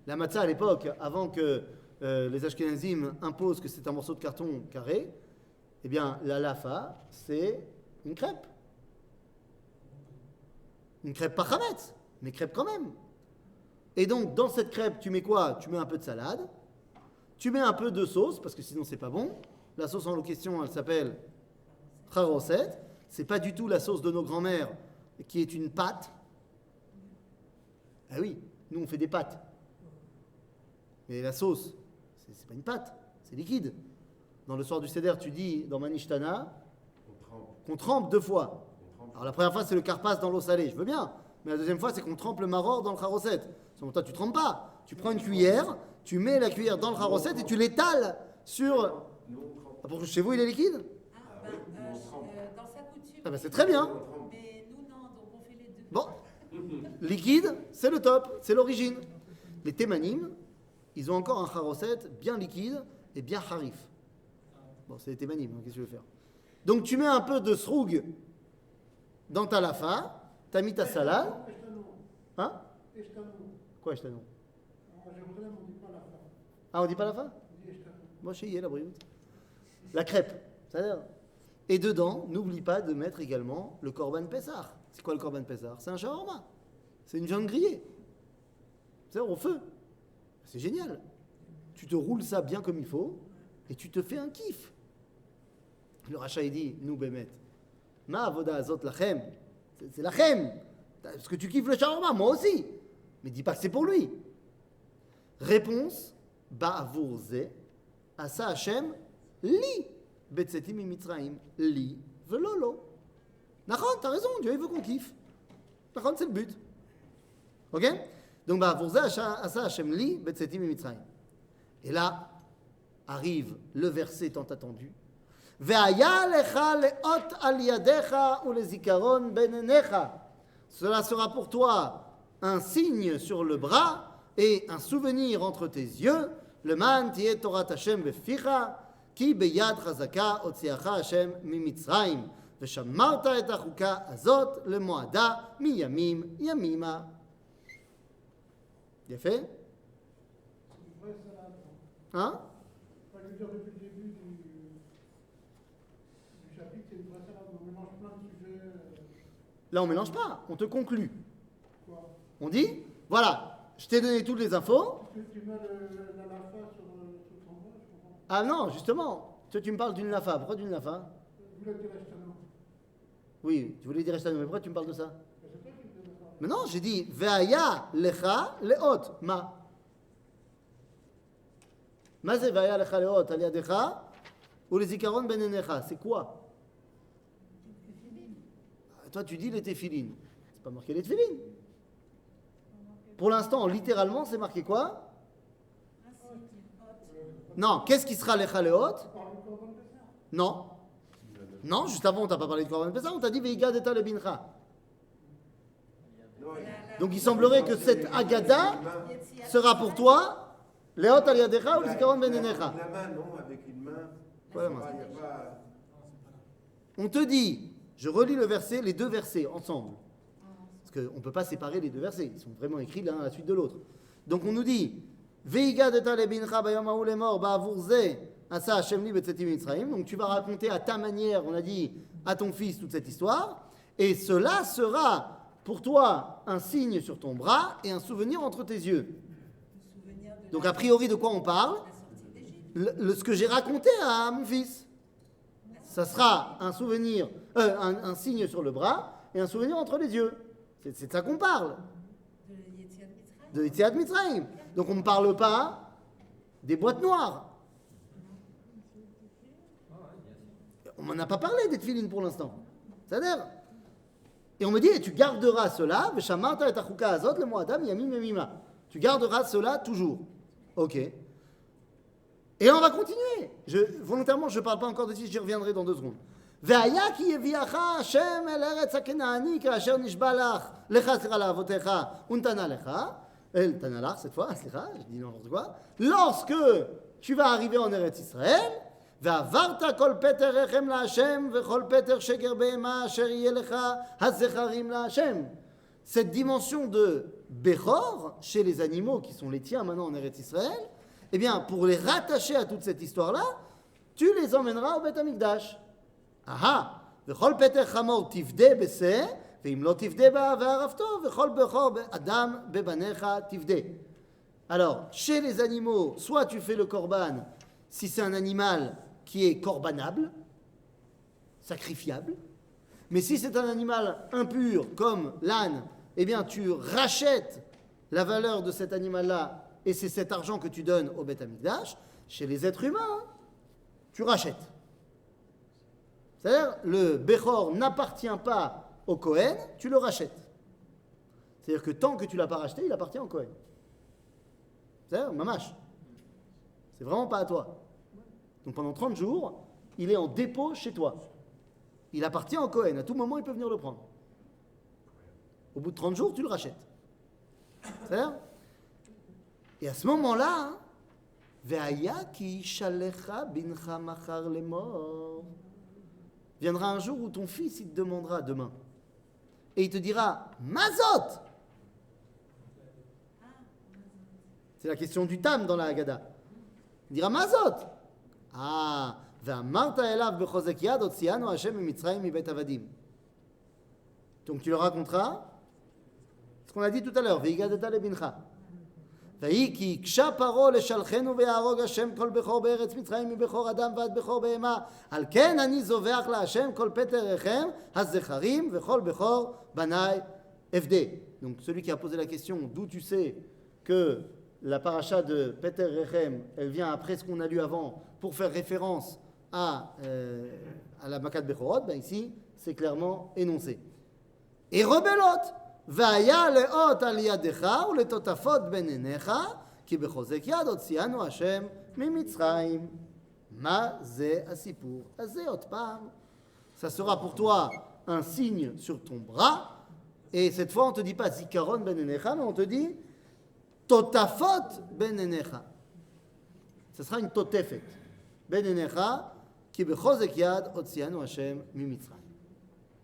La matzah à l'époque, avant que les Ashkenazim imposent que c'est un morceau de carton carré, eh bien, la lafa, c'est une crêpe. Une crêpe pas chametz, mais crêpe quand même. Et donc, dans cette crêpe, tu mets quoi? Tu mets un peu de salade, tu mets un peu de sauce, parce que sinon c'est pas bon. La sauce en question, elle s'appelle charoset. C'est pas du tout la sauce de nos grands-mères, qui est une pâte. Ah oui, nous on fait des pâtes. Mais la sauce, c'est pas une pâte, c'est liquide. Dans le soir du Seder, tu dis dans Manishtana qu'on trempe 2 fois. Alors la première fois, c'est le karpas dans l'eau salée, je veux bien. Mais la deuxième fois, c'est qu'on trempe le maror dans le charoset. Selon toi, tu trempes pas. Tu prends une cuillère, tu mets la cuillère dans le charoset et tu l'étales sur... Ah, pour chez vous, il est liquide? Dans sa coutume. Ah ben c'est très bien. Mais nous, non, donc on fait les deux. Bon, liquide, c'est le top, c'est l'origine. Les témanim, ils ont encore un charoset bien liquide et bien harif. Bon, c'est les thémanim, hein, qu'est-ce que tu veux faire? Donc tu mets un peu de sroug dans ta lafa, tu as mis ta salade. Hein? Quoi, eshtanou? Ah, on dit pas la fin? Moi, chez la brioute. La crêpe, c'est-à-dire. Et dedans, n'oublie pas de mettre également le korban Pessah. C'est quoi le korban Pessah? C'est un shawarma. C'est une viande grillée. C'est-à-dire au feu. C'est génial. Tu te roules ça bien comme il faut et tu te fais un kiff. Le rachat, il dit, nous, Bémet, ma avoda azot lachem. C'est lachem. Parce que tu kiffes le shawarma, moi aussi. Mais dis pas que c'est pour lui. Réponse, ba'avour ze, asa Hashem, li, betzetim imitzraim, li, velolo. Nachon, t'as raison, Dieu il veut qu'on kiffe. Nachon, c'est le but. Ok? Donc, ba'avour ze, asa Hashem, li, betzetim imitzraim. Et là, arrive le verset tant attendu. Ve'aya lecha le'ot al yadecha ou lezikaron ben enecha. Cela sera pour toi un signe sur le bras et un souvenir entre tes yeux. Le man tiye Torah Hashem beficha, ki beyad chazaka otziacha Hashem mimitzrayim. Veshamarta et achuka azot lemoada miyamim yamima. Bien fait? Hein? Je veux dire, depuis le début du chapitre, c'est une vraie salade. On mélange plein de sujets. Là, on mélange pas, on te conclut. Quoi? On dit, voilà, je t'ai donné toutes les infos. Tu mets la lafa sur ton bras, je comprends. Ah non, justement, toi tu me parles d'une lafa. Pourquoi d'une lafa? Vous voulez dire Eshtano? Oui, tu voulais dire Eshtano, mais pourquoi tu me parles de ça? C'est toi qui me dis ça. Mais non, j'ai dit, Ve'aya lecha leot, ma. Ma ze ve'aya lecha leot al yadecha ou les zikaron ben enecha. C'est quoi? Toi tu dis les téphilines. C'est pas marqué les téphilines. Pour l'instant, littéralement, c'est marqué quoi? Non, qu'est-ce qui sera lecha leot? Non. Non, juste avant, on t'a pas parlé de korban Pessah, on t'a dit ve'igad eta lebincha. Donc il semblerait que cette agada sera pour toi leot al yadecha ou les zikaron ben enecha. La main, non, avec une main. Ouais, Il moi. y a pas- On te dit, je relis le verset, les deux versets ensemble. Parce qu'on ne peut pas séparer les deux versets. Ils sont vraiment écrits l'un à la suite de l'autre. Donc on nous dit, Ve'igad eta lebincha bayom ha'u lemor ba'avur ze asa Hashem li betzetim mitzrayim. Donc tu vas raconter à ta manière, on a dit, à ton fils toute cette histoire. Et cela sera pour toi un signe sur ton bras et un souvenir entre tes yeux. Donc a priori de quoi on parle? Ce que j'ai raconté à mon fils. Ça sera un souvenir, un signe sur le bras et un souvenir entre les yeux. C'est de ça qu'on parle. De Yetziat Mitzrayim. Donc on ne parle pas des boîtes noires. On m'en a pas parlé des tefilines pour l'instant. C'est-à-dire. Et on me dit, et tu garderas cela, Veshamarta et achuka azot le moadam yamim yamima. Tu garderas cela toujours. Ok. Et on va continuer. Volontairement, je ne parle pas encore de ça, j'y reviendrai dans 2 secondes. והיה כי יביאך השם אל ארץ הכנעני כאשר נשבע לך, לך סליחה לאבותיך ונתנה לך, elle tana לך cette fois, סליחה, je dis n'importe quoi, lorsque tu vas arriver en Eretz Israël, ועברת כל פטר רחם להשם וכל פטר שקר בהמה אשר יהיה לך הזכרים להשם. Cette dimension de Bechor chez les animaux qui sont les tiens maintenant en Eretz Israël, eh bien, pour les rattacher à toute cette histoire-là, tu les emmèneras au Beth Amikdash. Aha! V'chol peter chamor tivde b'seh, ve'im lo tivde ba'arafto, v'chol bechor adam bebanecha tivde. Alors, chez les animaux, soit tu fais le korban si c'est un animal qui est korbanable, sacrifiable, mais si c'est un animal impur comme l'âne, eh bien, tu rachètes la valeur de cet animal-là. Et c'est cet argent que tu donnes au Beth Amikdash. Chez les êtres humains, tu rachètes. C'est-à-dire, le Bechor n'appartient pas au Kohen, tu le rachètes. C'est-à-dire que tant que tu ne l'as pas racheté, il appartient au Kohen. C'est-à-dire, mamash. C'est vraiment pas à toi. Donc pendant 30 jours, il est en dépôt chez toi. Il appartient au Kohen. À tout moment, il peut venir le prendre. Au bout de 30 jours, tu le rachètes. C'est-à-dire, et à ce moment-là, Ve'aya ki shalecha bincha machar lemor. Viendra un jour où ton fils il te demandera demain. Et il te dira Mazot. C'est la question du tam dans la Haggadah. Il dira Mazot. Ah, ve'amarta elav bechozek yad otzianu Hashem mitzrayim mibet avadim. Donc tu le raconteras ce qu'on a dit tout à l'heure. Ve'igadeta lebincha. ויהי כי הקשה פרעה לשלחנו ויהרוג השם כל בכור בארץ מצרים מבכור אדם ועד בכור בהמה על כן אני זובח להשם כל פטר רחם הזכרים וכל בכור בניי אפדה. Donc celui qui a posé la question d'où tu sais que la paracha de Peter Rechem elle vient après ce qu'on a lu avant pour faire référence à la Makat Bechorot, ben ici c'est clairement énoncé. Et rebelot והיה לאות על ידך ולטוטפות בין עיניך כי בחוזק יד הוציאנו השם ממצרים. מה זה הסיפור הזה? עוד פעם, ça sera pour toi un signe sur ton bras et cette fois on te dit pas zikaron ben עיניך mais on te dit totafot ben עיניך. ça sera une totefet ben עיניך כי בחוזק יד הוציאנו השם ממצרים.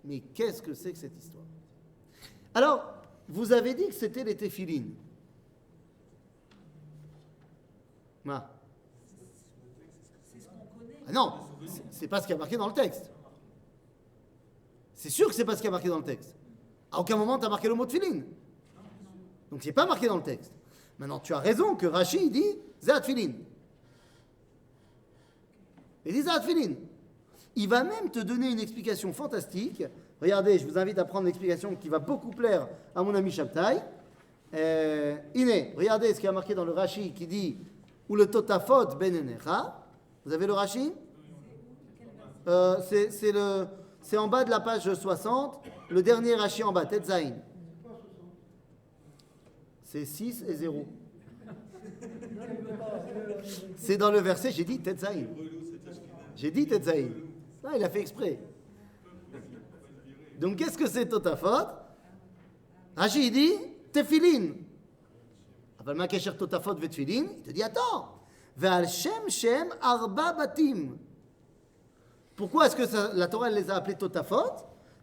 Mais qu'est-ce que c'est que cette histoire? Alors, vous avez dit que c'était les téphilines. Ah. C'est ce qu'on connaît. Ah non, c'est pas ce qui a marqué dans le texte. C'est sûr que c'est pas ce qui a marqué dans le texte. À aucun moment tu as marqué le mot tefilin. Donc c'est pas marqué dans le texte. Maintenant, tu as raison que Rashi dit Zéat Tefilin. Il dit Zéat Tefilin. Il va même te donner une explication fantastique. Regardez, je vous invite à prendre l'explication qui va beaucoup plaire à mon ami Shabtai. Iné, regardez ce qui a marqué dans le Rashi qui dit ou le totafot ben enecha. Vous avez le Rashi? C'est en bas de la page 60, le dernier Rashi en bas, Tetzaïn. C'est 6 et 0. C'est dans le verset, j'ai dit Tetzaïn. J'ai dit Tetzaïn. Non, il a fait exprès. Donc, qu'est-ce que c'est Totafot? Rashi dit Tefilin. אבל מה הקשר תותפות ותפילין? Il te dit attends. ועל שם שם ארבע בתים. Pourquoi est-ce que la Torah elle les a appelés Totafot?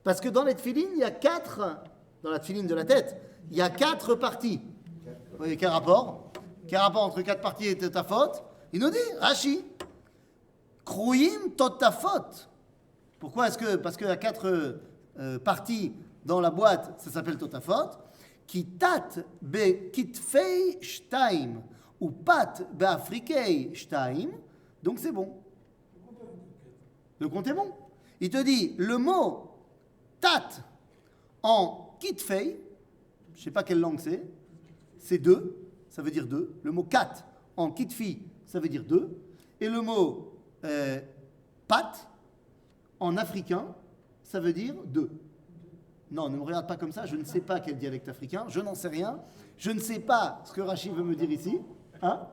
Parce que dans les tefilines, il y a 4, dans la tefiline de la tête, il y a 4 parties. Vous voyez quel rapport? Quel rapport entre 4 parties et Totafot? Il nous dit, Rashi, Krouim Totafot. Pourquoi est-ce que? Parce qu'il y a 4 parties dans la boîte, ça s'appelle Totafot. Kitat be kitfei shtaim ou pat be afrikei shtaim. Donc c'est bon. Le compte est bon. Il te dit le mot tat en kitfei, je ne sais pas quelle langue c'est 2, ça veut dire 2. Le mot kat en kitfi, ça veut dire 2. Et le mot pat en africain, ça veut dire 2. Non, ne me regarde pas comme ça, je ne sais pas quel dialecte africain, je n'en sais rien. Je ne sais pas ce que Rachid veut me dire ici. Hein?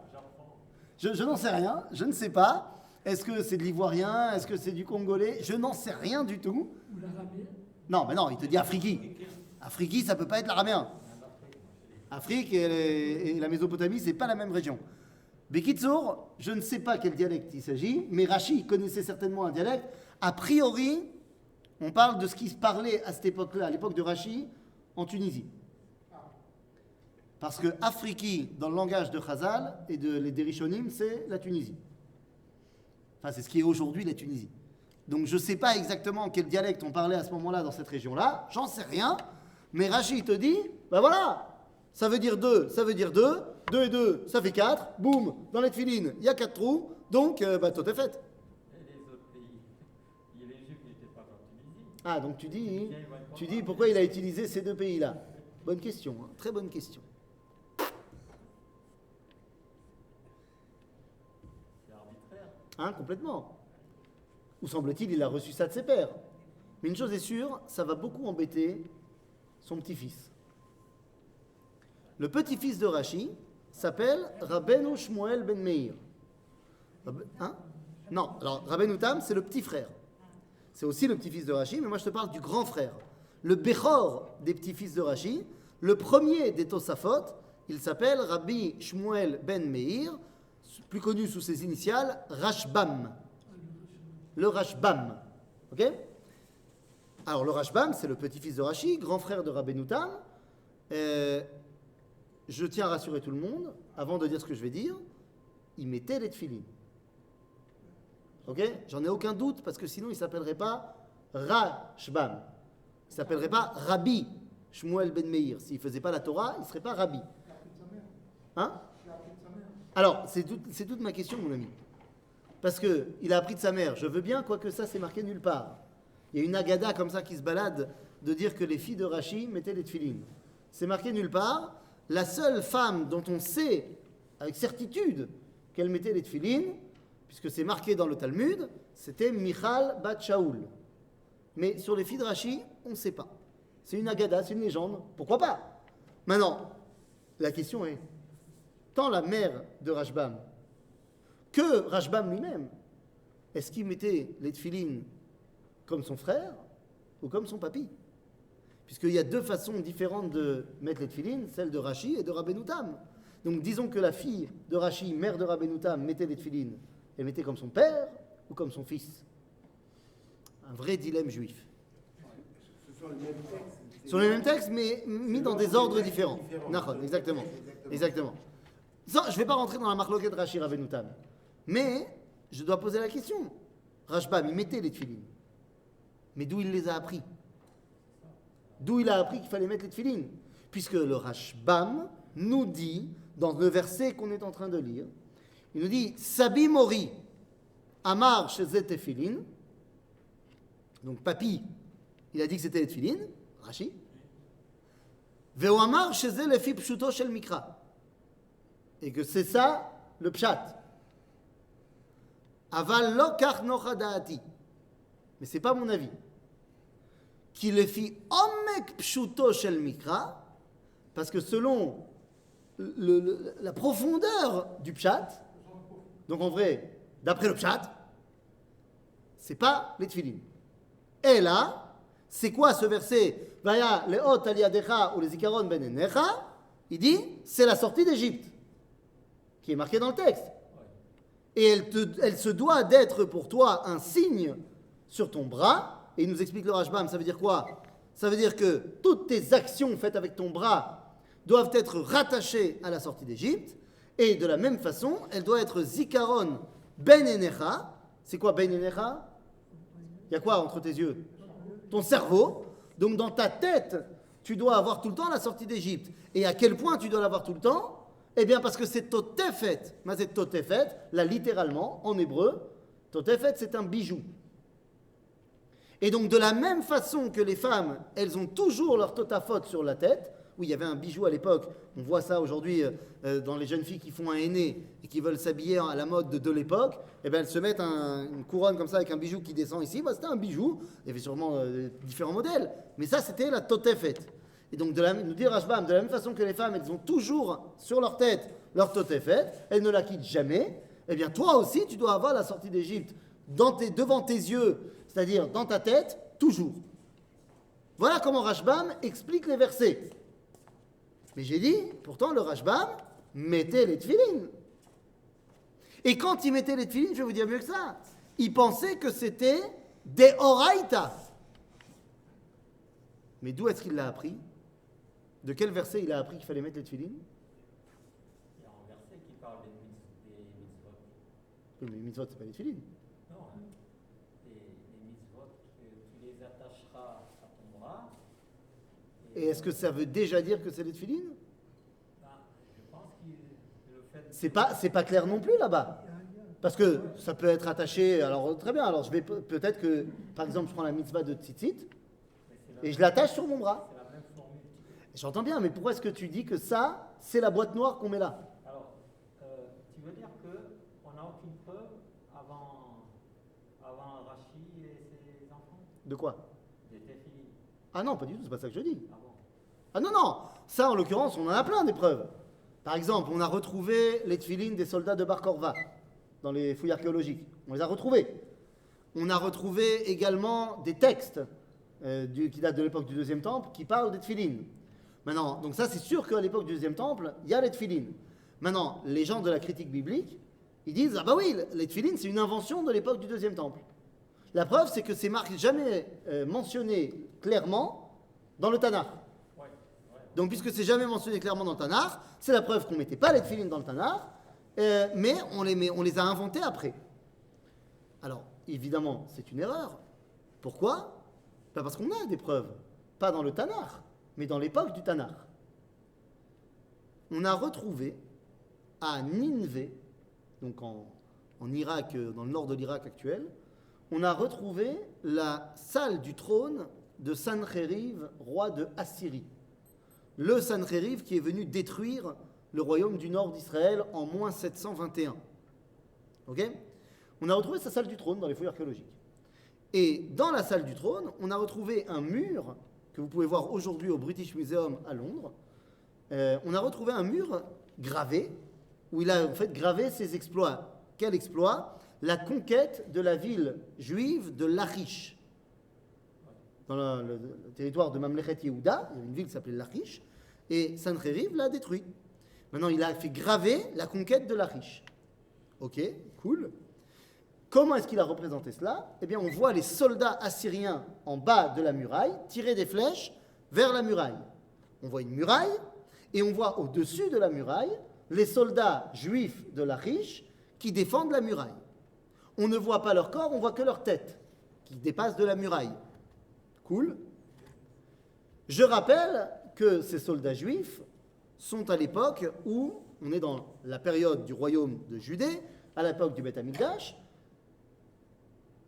Je n'en sais rien, je ne sais pas. Est-ce que c'est de l'ivoirien? Est-ce que c'est du congolais? Je n'en sais rien du tout. Ou l'araméen? Non, mais non, il te dit Afriki. Afriki, ça ne peut pas être l'araméen. Afrique et la Mésopotamie, ce n'est pas la même région. Bekitsour, je ne sais pas quel dialecte il s'agit, mais Rachid connaissait certainement un dialecte. A priori, on parle de ce qui se parlait à cette époque-là, à l'époque de Rachid, en Tunisie. Parce que Afriki, dans le langage de Chazal et des Rishonim, c'est la Tunisie. Enfin, c'est ce qui est aujourd'hui la Tunisie. Donc, je ne sais pas exactement quel dialecte on parlait à ce moment-là dans cette région-là, j'en sais rien, mais Rachid te dit, ben voilà, ça veut dire 2, ça veut dire 2, 2 et 2, ça fait 4, boum, dans les tefilines, il y a 4 trous, donc, tout est fait. Et les autres pays, les Juifs n'étaient pas en Tunisie. Ah, donc tu dis pourquoi il a utilisé ces 2 pays-là? Bonne question, hein, très bonne question. C'est arbitraire. Hein, complètement. Ou semble-t-il, il a reçu ça de ses pères. Mais une chose est sûre, ça va beaucoup embêter son petit-fils. Le petit-fils de Rashi s'appelle Rabbeinu Shmuel ben Meir. Hein? Non, alors Rabbeinu Tam, c'est le petit frère. C'est aussi le petit-fils de Rashi, mais moi je te parle du grand frère. Le Bechor des petits-fils de Rashi, le premier des Tosafot, il s'appelle Rabbi Shmuel ben Meir, plus connu sous ses initiales, Rashbam. Le Rashbam. Ok? Alors, le Rashbam, c'est le petit-fils de Rashi, grand frère de Rabbeinu Tam. Je tiens à rassurer tout le monde, avant de dire ce que je vais dire, il mettait les tefilines. Ok? J'en ai aucun doute, parce que sinon, il ne s'appellerait pas Rashbam. Il ne s'appellerait pas Rabbi Shmuel ben Meir. S'il ne faisait pas la Torah, il ne serait pas Rabbi. Hein? Alors, c'est toute ma question, mon ami. Parce qu'il a appris de sa mère. Je veux bien, quoique ça, c'est marqué nulle part. Il y a une agada comme ça qui se balade de dire que les filles de Rashi mettaient les tefilines. C'est marqué nulle part. La seule femme dont on sait avec certitude qu'elle mettait les tefilines, puisque c'est marqué dans le Talmud, c'était Michal bat Shaoul. Mais sur les filles de Rashi, on ne sait pas. C'est une agada, c'est une légende. Pourquoi pas? Maintenant, la question est, tant la mère de Rashbam que Rashbam lui-même, est-ce qu'il mettait les tefilines comme son frère ou comme son papy? Puisqu'il y a deux façons différentes de mettre les tefilines, celle de Rashi et de Rabbeinu Tam. Donc disons que la fille de Rashi, mère de Rabbeinu Tam, mettait les tefilines. Elle mettait comme son père ou comme son fils? Un vrai dilemme juif. Ce sont les mêmes textes. Ce sont les mêmes textes, mais mis dans des ordres différents. Exactement. Exactement. Ça, je ne vais pas rentrer dans la marloquette de Rashi Rabbeinu Tam. Mais je dois poser la question. Rashbam, il mettait les tefilines. Mais d'où il les a appris? D'où il a appris qu'il fallait mettre les tefilines? Puisque le Rashbam nous dit, dans le verset qu'on est en train de lire, il nous dit Sabi Mori Amar Shezet Tefilin. Donc, papy, il a dit que c'était les tefilines, Rashi. Veo Amar Shezet Lefi Pshuto Shel Mikra. Et que c'est ça le pshat. Aval lo kach nocha da'ati. Mais c'est pas mon avis. Qui le fit omek pshuto shel mikra, parce que selon la profondeur du pshat, donc en vrai, d'après le pshat, c'est pas les tefilines. Et là, c'est quoi ce verset? Vaya leot aliadecha ou les zikaron ben enecha. Il dit, c'est la sortie d'Égypte, qui est marquée dans le texte. Et elle se doit d'être pour toi un signe sur ton bras. Et il nous explique le Rashbam, ça veut dire quoi? Ça veut dire que toutes tes actions faites avec ton bras doivent être rattachées à la sortie d'Égypte. Et de la même façon, elle doit être zikaron ben enecha. C'est quoi ben enecha? Il y a quoi entre tes yeux? Ton cerveau. Donc dans ta tête, tu dois avoir tout le temps la sortie d'Égypte. Et à quel point tu dois l'avoir tout le temps? Eh bien parce que c'est totefet. Mais c'est totefet, là littéralement, en hébreu, totefet c'est un bijou. Et donc de la même façon que les femmes, elles ont toujours leur totafot sur la tête, où il y avait un bijou à l'époque, on voit ça aujourd'hui dans les jeunes filles qui font un henné et qui veulent s'habiller à la mode de l'époque, eh bien elles se mettent une couronne comme ça avec un bijou qui descend ici, c'était un bijou, il y avait sûrement différents modèles, mais ça c'était la totefet. Et donc, nous dit Rashbam, de la même façon que les femmes, elles ont toujours sur leur tête leur totefet, elles ne la quittent jamais, eh bien toi aussi tu dois avoir la sortie d'Égypte devant tes yeux, c'est-à-dire dans ta tête, toujours. Voilà comment Rashbam explique les versets. Mais j'ai dit, pourtant le Rashbam mettait les tefilines. Et quand il mettait les tefilines, je vais vous dire mieux que ça, il pensait que c'était des oraïta. Mais d'où est-ce qu'il l'a appris? De quel verset il a appris qu'il fallait mettre les tefilines? Il y a un verset qui parle des mitzvot. Oui, mais les mitzvot, c'est pas les tefilines. Non, les mitzvot, tu les attacheras à ton bras. Et est-ce que ça veut déjà dire que c'est les tefilines? Je pense que le fait... C'est pas clair non plus là-bas. Parce que ça peut être attaché... Alors très bien, alors je vais peut-être que, par exemple, je prends la mitzvah de tzitzit et je l'attache sur mon bras. C'est la même formule. J'entends bien, mais pourquoi est-ce que tu dis que ça, c'est la boîte noire qu'on met là? Alors, tu veux dire qu'on n'a aucune preuve avant Rashi et ses enfants? De quoi? Des tefilines. Ah non, pas du tout, c'est pas ça que je dis. Ah bon? Ah non, non, ça en l'occurrence, on en a plein des preuves. Par exemple, on a retrouvé les tefilines des soldats de Bar Korva dans les fouilles archéologiques. On les a retrouvés. On a retrouvé également des textes qui datent de l'époque du Deuxième Temple qui parlent des tefilines. Maintenant, donc ça c'est sûr qu'à l'époque du Deuxième Temple, il y a les tefilines. Maintenant, les gens de la critique biblique, Ils disent, ah bah oui, les tefilines, c'est une invention de l'époque du deuxième temple. La preuve, c'est que c'est jamais mentionné clairement dans le Tanakh. Donc, puisque c'est jamais mentionné clairement dans le Tanakh, c'est la preuve qu'on ne mettait pas les tefilines dans le Tanakh, mais on les a inventés après. Alors, évidemment, c'est une erreur. Pourquoi? Pas parce qu'on a des preuves, pas dans le Tanakh, mais dans l'époque du Tanakh. On a retrouvé à Ninvé, donc en Irak, dans le nord de l'Irak actuel, on a retrouvé la salle du trône de Sanchériv, roi de Assyrie. Le Sanchériv qui est venu détruire le royaume du nord d'Israël en moins 721. Ok? On a retrouvé sa salle du trône dans les fouilles archéologiques. Et dans la salle du trône, on a retrouvé un mur que vous pouvez voir aujourd'hui au British Museum à Londres. On a retrouvé un mur gravé, où il a en fait gravé ses exploits. Quel exploit? La conquête de la ville juive de Lachish. Dans le territoire de Mamlechet Yehuda, il y avait une ville qui s'appelait Lachish, et Sanchériv l'a détruit. Maintenant, il a fait graver la conquête de Lachish. Ok, cool. Comment est-ce qu'il a représenté cela? Eh bien, on voit les soldats assyriens en bas de la muraille tirer des flèches vers la muraille. On voit une muraille, et on voit au-dessus de la muraille les soldats juifs de Lachish qui défendent la muraille. On ne voit pas leur corps, on voit que leur tête qui dépasse de la muraille. Cool. Je rappelle que ces soldats juifs sont à l'époque où on est dans la période du royaume de Judée, à l'époque du Beth Amikdash.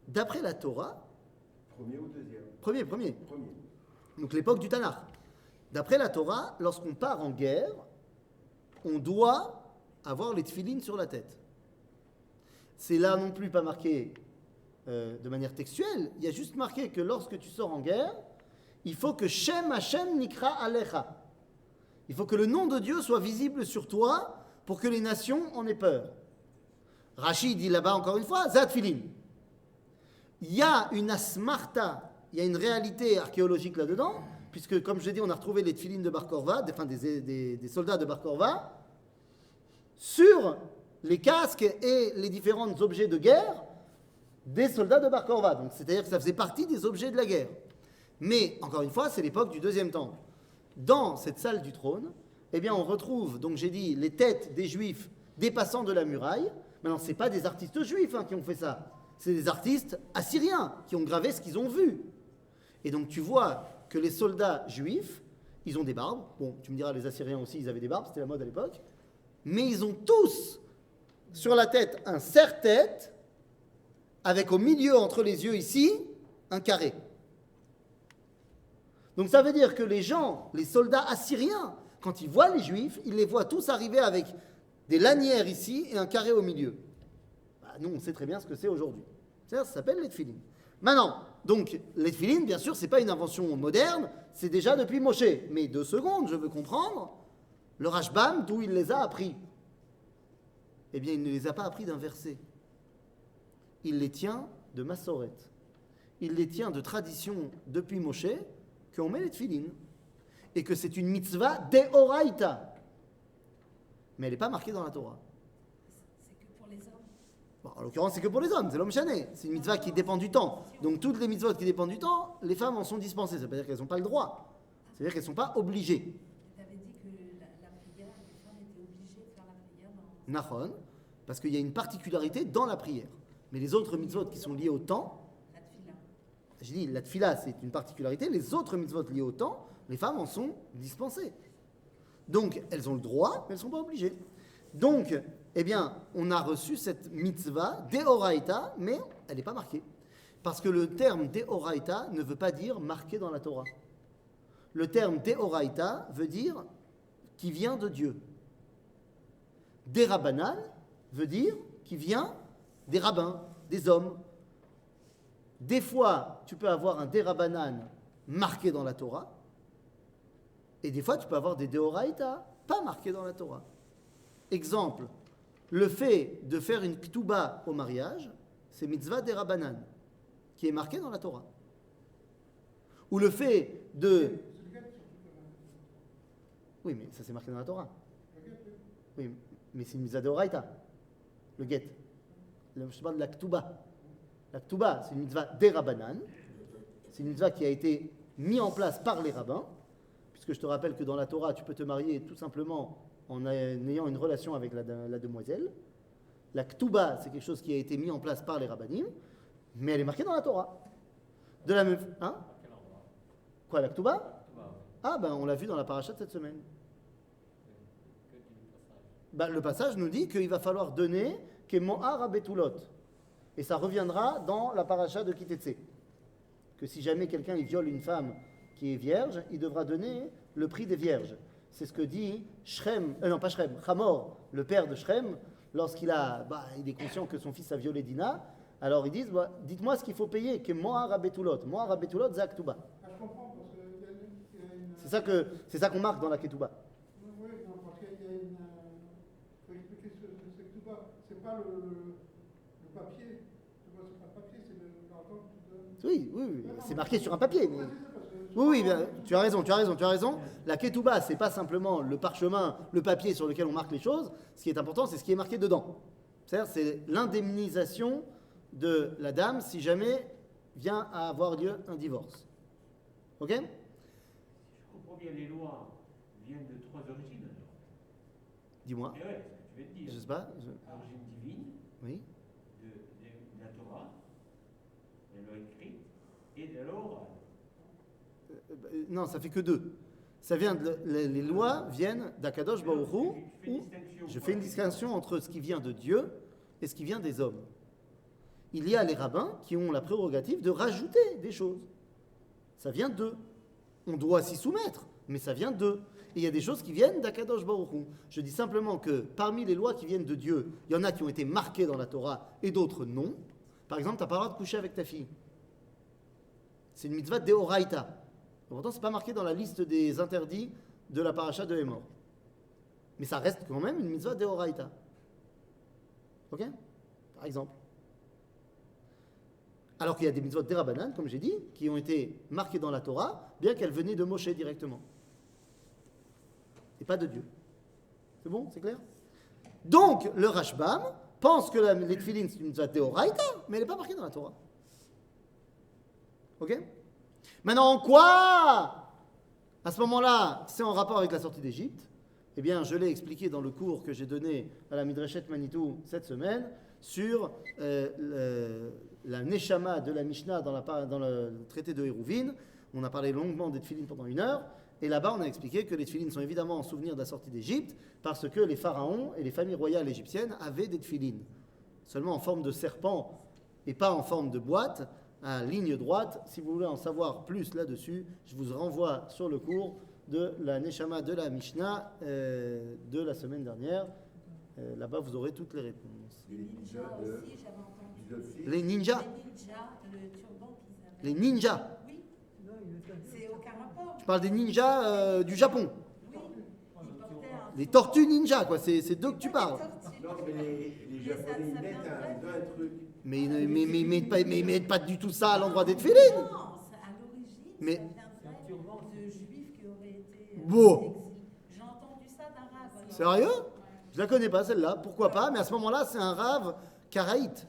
D'après la Torah, Premier ou deuxième? Premier. Premier. Donc l'époque du Tanakh. D'après la Torah, lorsqu'on part en guerre, on doit avoir les tefilines sur la tête. C'est là non plus pas marqué de manière textuelle, il y a juste marqué que lorsque tu sors en guerre, il faut que Shem Hashem Nikra Alecha. Il faut que le nom de Dieu soit visible sur toi pour que les nations en aient peur. Rachid dit là-bas encore une fois, Zat Tefilin. Il y a une asmarta, il y a une réalité archéologique là-dedans, puisque comme je l'ai dit, on a retrouvé les tefilines de Bar Korva, des soldats de Bar Korva, sur les casques et les différents objets de guerre des soldats de Bar Korva. Donc c'est-à-dire que ça faisait partie des objets de la guerre. Mais, encore une fois, c'est l'époque du deuxième temple. Dans cette salle du trône, eh bien, on retrouve, donc j'ai dit, les têtes des juifs dépassant de la muraille. Maintenant, ce n'est pas des artistes juifs qui ont fait ça. C'est des artistes assyriens qui ont gravé ce qu'ils ont vu. Et donc, tu vois que les soldats juifs, ils ont des barbes. Bon, tu me diras, les Assyriens aussi, ils avaient des barbes, c'était la mode à l'époque. Mais ils ont tous sur la tête un serre-tête, avec au milieu, entre les yeux ici, un carré. Donc ça veut dire que les gens, les soldats assyriens, quand ils voient les juifs, ils les voient tous arriver avec des lanières ici et un carré au milieu. Bah, nous, on sait très bien ce que c'est aujourd'hui. Ça s'appelle les tefilines. Maintenant, donc, les tefilines, bien sûr, ce n'est pas une invention moderne, c'est déjà depuis Moshe. Mais 2 secondes, je veux comprendre, le Rashbam, d'où il les a appris? Eh bien, il ne les a pas appris d'un verset. Il les tient de Massoret. Il les tient de tradition depuis Moshe, qu'on met les tefilines. Et que c'est une mitzvah deoraita. Mais elle n'est pas marquée dans la Torah. C'est que pour les hommes. Bon, en l'occurrence, c'est que pour les hommes, c'est l'homme chané. C'est une mitzvah qui dépend du temps. Donc toutes les mitzvahs qui dépendent du temps, les femmes en sont dispensées. Ça veut pas dire qu'elles n'ont pas le droit. C'est-à-dire qu'elles ne sont pas obligées. Tu avais dit que la prière, les femmes étaient obligées de faire la prière dans... Nahon, parce qu'il y a une particularité dans la prière. Mais les autres mitzvot qui sont liées au temps, La tfila. je dis la tfila c'est une particularité, les autres mitzvot liées au temps, les femmes en sont dispensées. Donc elles ont le droit, mais elles ne sont pas obligées. Donc, eh bien, on a reçu cette mitzvah deoraita, mais elle n'est pas marquée. Parce que le terme deoraita ne veut pas dire marqué dans la Torah. Le terme deoraita veut dire qui vient de Dieu. Derabanan veut dire qui vient des rabbins, des hommes. Des fois, tu peux avoir un derabanan marqué dans la Torah, et des fois, tu peux avoir des deoraita pas marqués dans la Torah. Exemple, le fait de faire une ketouba au mariage, c'est mitzvah derabanan, qui est marqué dans la Torah. Ou le fait de... Oui, mais ça c'est marqué dans la Torah. Oui, mais c'est une mitzvah deoraita. le get. Je parle de la Ketouba. La Ketouba, c'est une mitzvah des Rabbanan. C'est une mitzvah qui a été mise en place par les rabbins, puisque je te rappelle que dans la Torah, tu peux te marier tout simplement en ayant une relation avec la demoiselle. La Ketouba, c'est quelque chose qui a été mis en place par les rabbanim, mais elle est marquée dans la Torah. De la même... Hein? Quoi, la Ketouba? Ah, ben on l'a vu dans la paracha de cette semaine. Ben, le passage nous dit qu'il va falloir donner Kemohar Abetulot. Et ça reviendra dans la paracha de Kitetse. Que si jamais quelqu'un il viole une femme qui est vierge, il devra donner le prix des vierges. C'est ce que dit Shrem, non pas Shrem, Hamor, le père de Shrem, lorsqu'il il est conscient que son fils a violé Dina. Alors ils disent, dites-moi ce qu'il faut payer, que Mohar Abetulot. Mohar Abetulot, c'est la Ketouba. Ah, je comprends, parce qu'il y a une... C'est ça qu'on marque dans la Ketouba. Oui, non, parce qu'il y a une... Il faut expliquer ce que c'est que tout bas. C'est pas le papier. Tu vois, c'est pas le papier, c'est l'argent que tu donnes. Oui, c'est marqué sur un papier. Mais... Oui, bien, tu as raison. La ketouba, c'est pas simplement le parchemin, le papier sur lequel on marque les choses. Ce qui est important, c'est ce qui est marqué dedans. C'est-à-dire, c'est l'indemnisation de la dame si jamais vient à avoir lieu un divorce. Ok? Si je comprends bien, les lois viennent de trois origines alors. Dis-moi. Eh ouais, c'est ce que tu viens de dire. Je sais pas. L'origine divine, Oui. de la Torah, de la loi écrite, et de la loi orale. Non, ça fait que deux. Ça vient les lois viennent d'Akadosh Baruch Hu, où je fais une distinction entre ce qui vient de Dieu et ce qui vient des hommes. Il y a les rabbins qui ont la prérogative de rajouter des choses. Ça vient d'eux. On doit s'y soumettre, mais ça vient d'eux. Et il y a des choses qui viennent d'Akadosh Baruch Hu. Je dis simplement que parmi les lois qui viennent de Dieu, il y en a qui ont été marquées dans la Torah et d'autres non. Par exemple, tu n'as pas le droit de coucher avec ta fille. C'est une mitzvah d'Eoraita. Pourtant, ce n'est pas marqué dans la liste des interdits de la paracha de Hémor. Mais ça reste quand même une mitzvah d'Eoraita. Ok? Par exemple. Alors qu'il y a des mitzvot d'Erabanan, comme j'ai dit, qui ont été marquées dans la Torah, bien qu'elles venaient de Moshe directement. Et pas de Dieu. C'est bon? C'est clair? Donc, le Rashbam pense que les tefilin, c'est une mitzvah d'Eoraita, mais elle n'est pas marquée dans la Torah. Ok? Maintenant, en quoi, à ce moment-là, c'est en rapport avec la sortie d'Égypte? Eh bien, je l'ai expliqué dans le cours que j'ai donné à la Midrashet Manitou cette semaine sur la Neshama de la Mishnah dans le traité de Hérouvine. On a parlé longuement des tefilines pendant 1 heure. Et là-bas, on a expliqué que les tefilines sont évidemment en souvenir de la sortie d'Égypte parce que les pharaons et les familles royales égyptiennes avaient des tefilines. Seulement en forme de serpent et pas en forme de boîte, à ligne droite. Si vous voulez en savoir plus là-dessus, je vous renvoie sur le cours de la Neshama de la Mishnah de la semaine dernière. Là-bas, vous aurez toutes les réponses. Les ninjas aussi, j'avais entendu. Les ninjas. Les ninjas, le turban qu'ils avaient. Les ninjas. Oui, c'est aucun rapport. Je parle des ninjas du Japon. Oui, ils portaient un... Les tortues ninjas, quoi. C'est d'eux que tu parles. Non, mais les Japonais, ils mettent un truc. Mais ils mettent pas du tout ça à l'endroit des tefilines. Non, à l'origine, Mais- ça viendrait de juifs qui auraient été Bon. exilés. J'ai entendu ça d'un rave. alors. Sérieux? Je la connais pas celle-là. Pourquoi pas? Mais à ce moment-là, c'est un rave karaïte.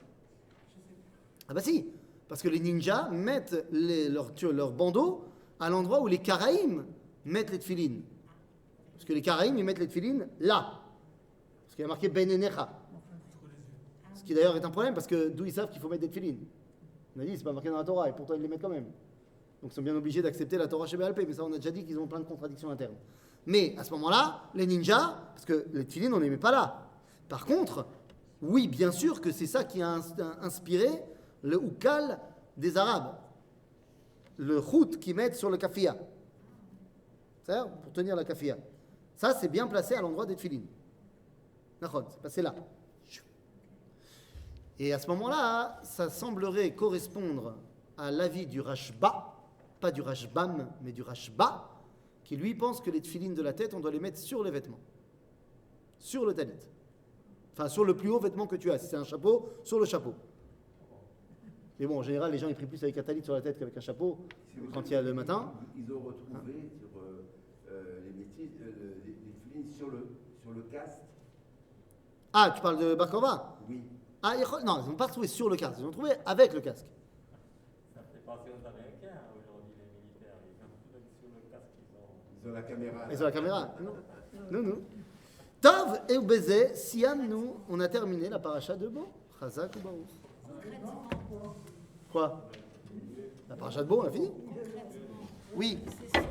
Ah bah si, parce que les ninjas mettent leurs bandeaux à l'endroit où les Karaïm mettent les tefilines. Parce que les Karaïm, ils mettent les tefilines là. Parce qu'il y a marqué Ben Enecha. Ce qui d'ailleurs est un problème, parce que d'où ils savent qu'il faut mettre des tefilines? On a dit, c'est pas marqué dans la Torah, et pourtant ils les mettent quand même. Donc ils sont bien obligés d'accepter la Torah chez Béalpé, mais ça on a déjà dit qu'ils ont plein de contradictions internes. Mais à ce moment-là, les ninjas, parce que les tefilines, on ne les met pas là. Par contre, oui, bien sûr que c'est ça qui a inspiré le houkal des Arabes. Le khout qu'ils mettent sur le kafia. C'est-à-dire, pour tenir la kafia. Ça, c'est bien placé à l'endroit des tefilines. D'accord, c'est passé là. Et à ce moment-là, ça semblerait correspondre à l'avis du Rashba, pas du Rashbam, mais du Rashba, qui lui pense que les tefilines de la tête, on doit les mettre sur les vêtements. Sur le talit. Enfin, sur le plus haut vêtement que tu as. Si c'est un chapeau, sur le chapeau. Mais bon, en général, les gens ils prient plus avec un talit sur la tête qu'avec un chapeau quand il y a le matin. Ils ont retrouvé sur les bêtises, les tefilines sur le casque. Ah, tu parles de Bar Korva? Oui. Ah, non, ils n'ont pas trouvé sur le casque, ils ont trouvé avec le casque. Ça fait penser aux Américains aujourd'hui, les militaires. Ils ont sur le casque, Ils ont la caméra. Ils ont la caméra. Nous. Tov et Baiser, Siam, nous, on a terminé la paracha de Bo. Chazak ou Baruch. Quoi? La paracha de Bo, on a fini? Oui. C'est sur